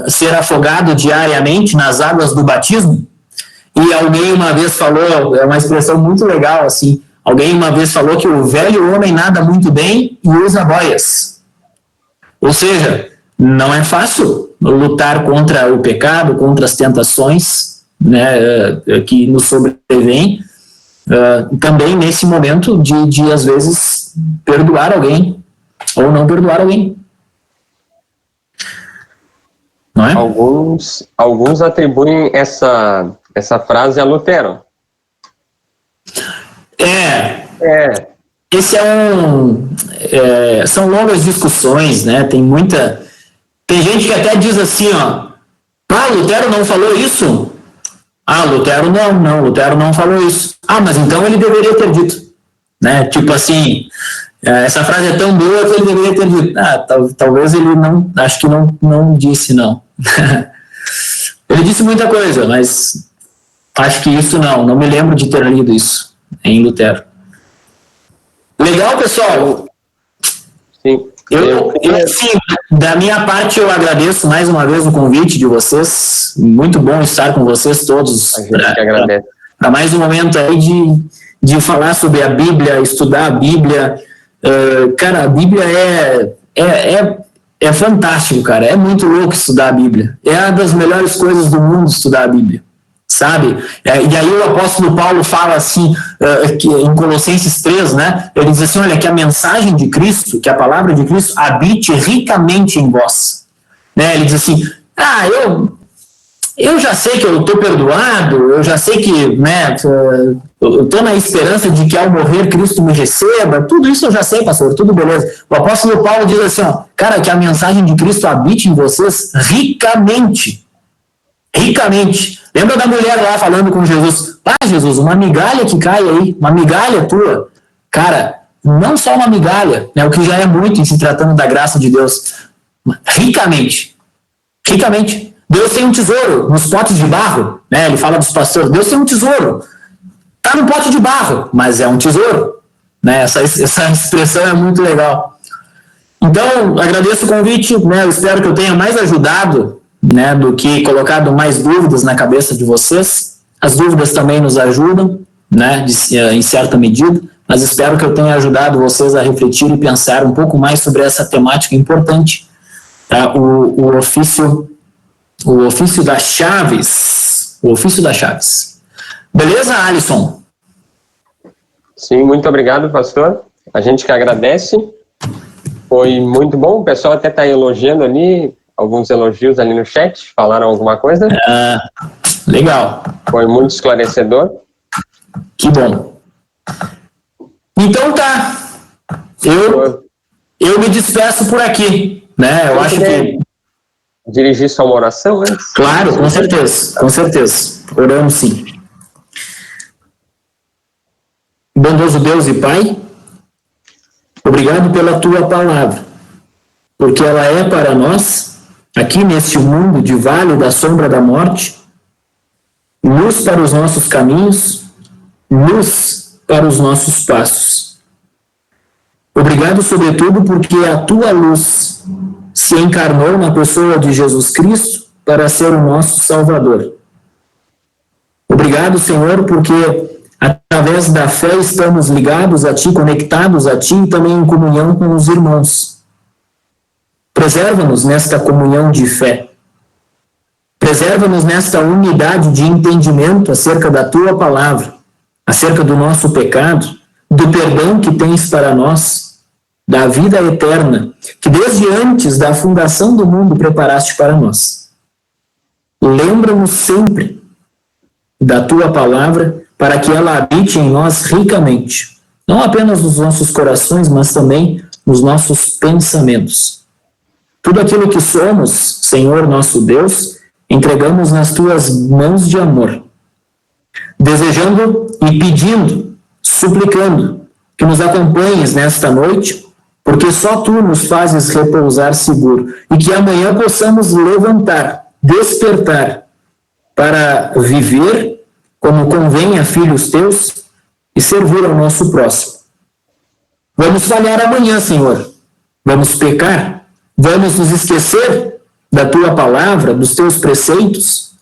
ser afogado diariamente nas águas do batismo. E alguém uma vez falou, é uma expressão muito legal, assim... Alguém uma vez falou que o velho homem nada muito bem e usa boias. Ou seja, não é fácil lutar contra o pecado, contra as tentações, né, que nos sobrevêm, também nesse momento de, às vezes, perdoar alguém ou não perdoar alguém. Não é? Alguns atribuem essa frase a Lutero. Esse são longas discussões, né? Tem gente que até diz assim, ó, Lutero não falou isso? Lutero Lutero não falou isso. Mas então ele deveria ter dito, né? Tipo assim, essa frase é tão boa que ele deveria ter dito. Talvez ele não, acho que não disse, não. Ele disse muita coisa, mas acho que isso não me lembro de ter lido isso em Lutero. Legal, pessoal? Sim. Sim, da minha parte, eu agradeço mais uma vez o convite de vocês. Muito bom estar com vocês todos. A gente que agradece. Para mais um momento aí de falar sobre a Bíblia, estudar a Bíblia. Cara, a Bíblia é fantástico, cara. É muito louco estudar a Bíblia. É uma das melhores coisas do mundo estudar a Bíblia. Sabe? E aí o apóstolo Paulo fala assim, que em Colossenses 3, né? Ele diz assim, olha, que a mensagem de Cristo, que a palavra de Cristo habite ricamente em vós. Né? Ele diz assim, eu já sei que eu estou perdoado, eu já sei que, né, eu estou na esperança de que ao morrer Cristo me receba, tudo isso eu já sei, pastor, tudo beleza. O apóstolo Paulo diz assim, cara, que a mensagem de Cristo habite em vocês ricamente. Ricamente. Lembra da mulher lá falando com Jesus? Jesus, uma migalha que cai aí, uma migalha tua. Cara, não só uma migalha, né, o que já é muito em se tratando da graça de Deus. Ricamente. Ricamente. Deus tem um tesouro nos potes de barro, né? Ele fala dos pastores, Deus tem um tesouro. Está no pote de barro, mas é um tesouro. Né? Essa expressão é muito legal. Então, agradeço o convite, né? Eu espero que eu tenha mais ajudado, né, do que colocado mais dúvidas na cabeça de vocês. As dúvidas também nos ajudam, né, em certa medida, mas espero que eu tenha ajudado vocês a refletir e pensar um pouco mais sobre essa temática importante, tá? O ofício das chaves. O ofício das chaves. Beleza, Alisson? Sim, muito obrigado, pastor. A gente que agradece. Foi muito bom. O pessoal até está elogiando ali, alguns elogios ali no chat. Falaram alguma coisa? Legal. Foi muito esclarecedor. Que bom. Então tá. Eu me despeço por aqui, né? Eu acho que... Dirigir só uma oração antes? Claro, com certeza, com certeza. Oramos sim. Bondoso Deus e Pai, obrigado pela Tua palavra, porque ela é para nós, aqui neste mundo de vale da sombra da morte, luz para os nossos caminhos, luz para os nossos passos. Obrigado, sobretudo, porque a Tua luz se encarnou na pessoa de Jesus Cristo para ser o nosso Salvador. Obrigado, Senhor, porque através da fé estamos ligados a Ti, conectados a Ti e também em comunhão com os irmãos. Preserva-nos nesta comunhão de fé. Preserva-nos nesta unidade de entendimento acerca da Tua palavra, acerca do nosso pecado, do perdão que tens para nós, da vida eterna, que desde antes da fundação do mundo preparaste para nós. Lembra-nos sempre da Tua palavra, para que ela habite em nós ricamente, não apenas nos nossos corações, mas também nos nossos pensamentos. Tudo aquilo que somos, Senhor nosso Deus, entregamos nas tuas mãos de amor, desejando e pedindo, suplicando que nos acompanhes nesta noite, porque só tu nos fazes repousar seguro, e que amanhã possamos levantar, despertar, para viver como convém a filhos teus e servir ao nosso próximo. Vamos falhar amanhã, Senhor. Vamos pecar. Vamos nos esquecer da tua palavra, dos teus preceitos.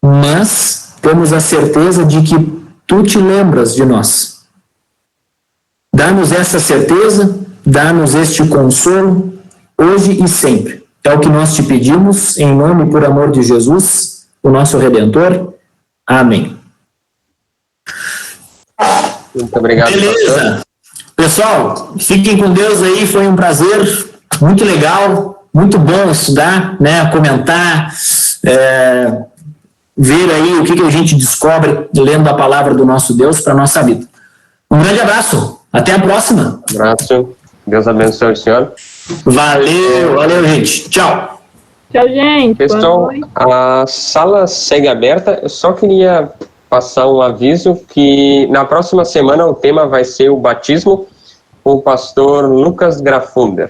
Mas temos a certeza de que tu te lembras de nós. Dá-nos essa certeza, dá-nos este consolo, hoje e sempre. É o que nós te pedimos, em nome e por amor de Jesus, o nosso Redentor. Amém. Muito obrigado, Beleza. pastor. Pessoal, fiquem com Deus aí, foi um prazer, muito legal, muito bom estudar, né, comentar, ver aí o que a gente descobre lendo a palavra do nosso Deus para a nossa vida. Um grande abraço, até a próxima. Um abraço, Deus abençoe o senhor. Valeu, gente. Tchau. Tchau, gente. Boa Pessoal, noite. a sala segue aberta. Eu só queria passar um aviso que na próxima semana o tema vai ser o batismo com o pastor Lucas Grafunder.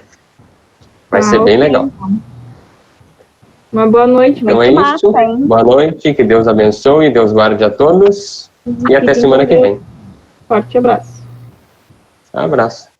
Vai ser bem Ok, legal. então. Uma boa noite. Então é Muito isso. massa, hein? Boa noite, que Deus abençoe, Deus guarde a todos. E até Fiquem semana com que Deus. vem. Forte abraço. Abraço.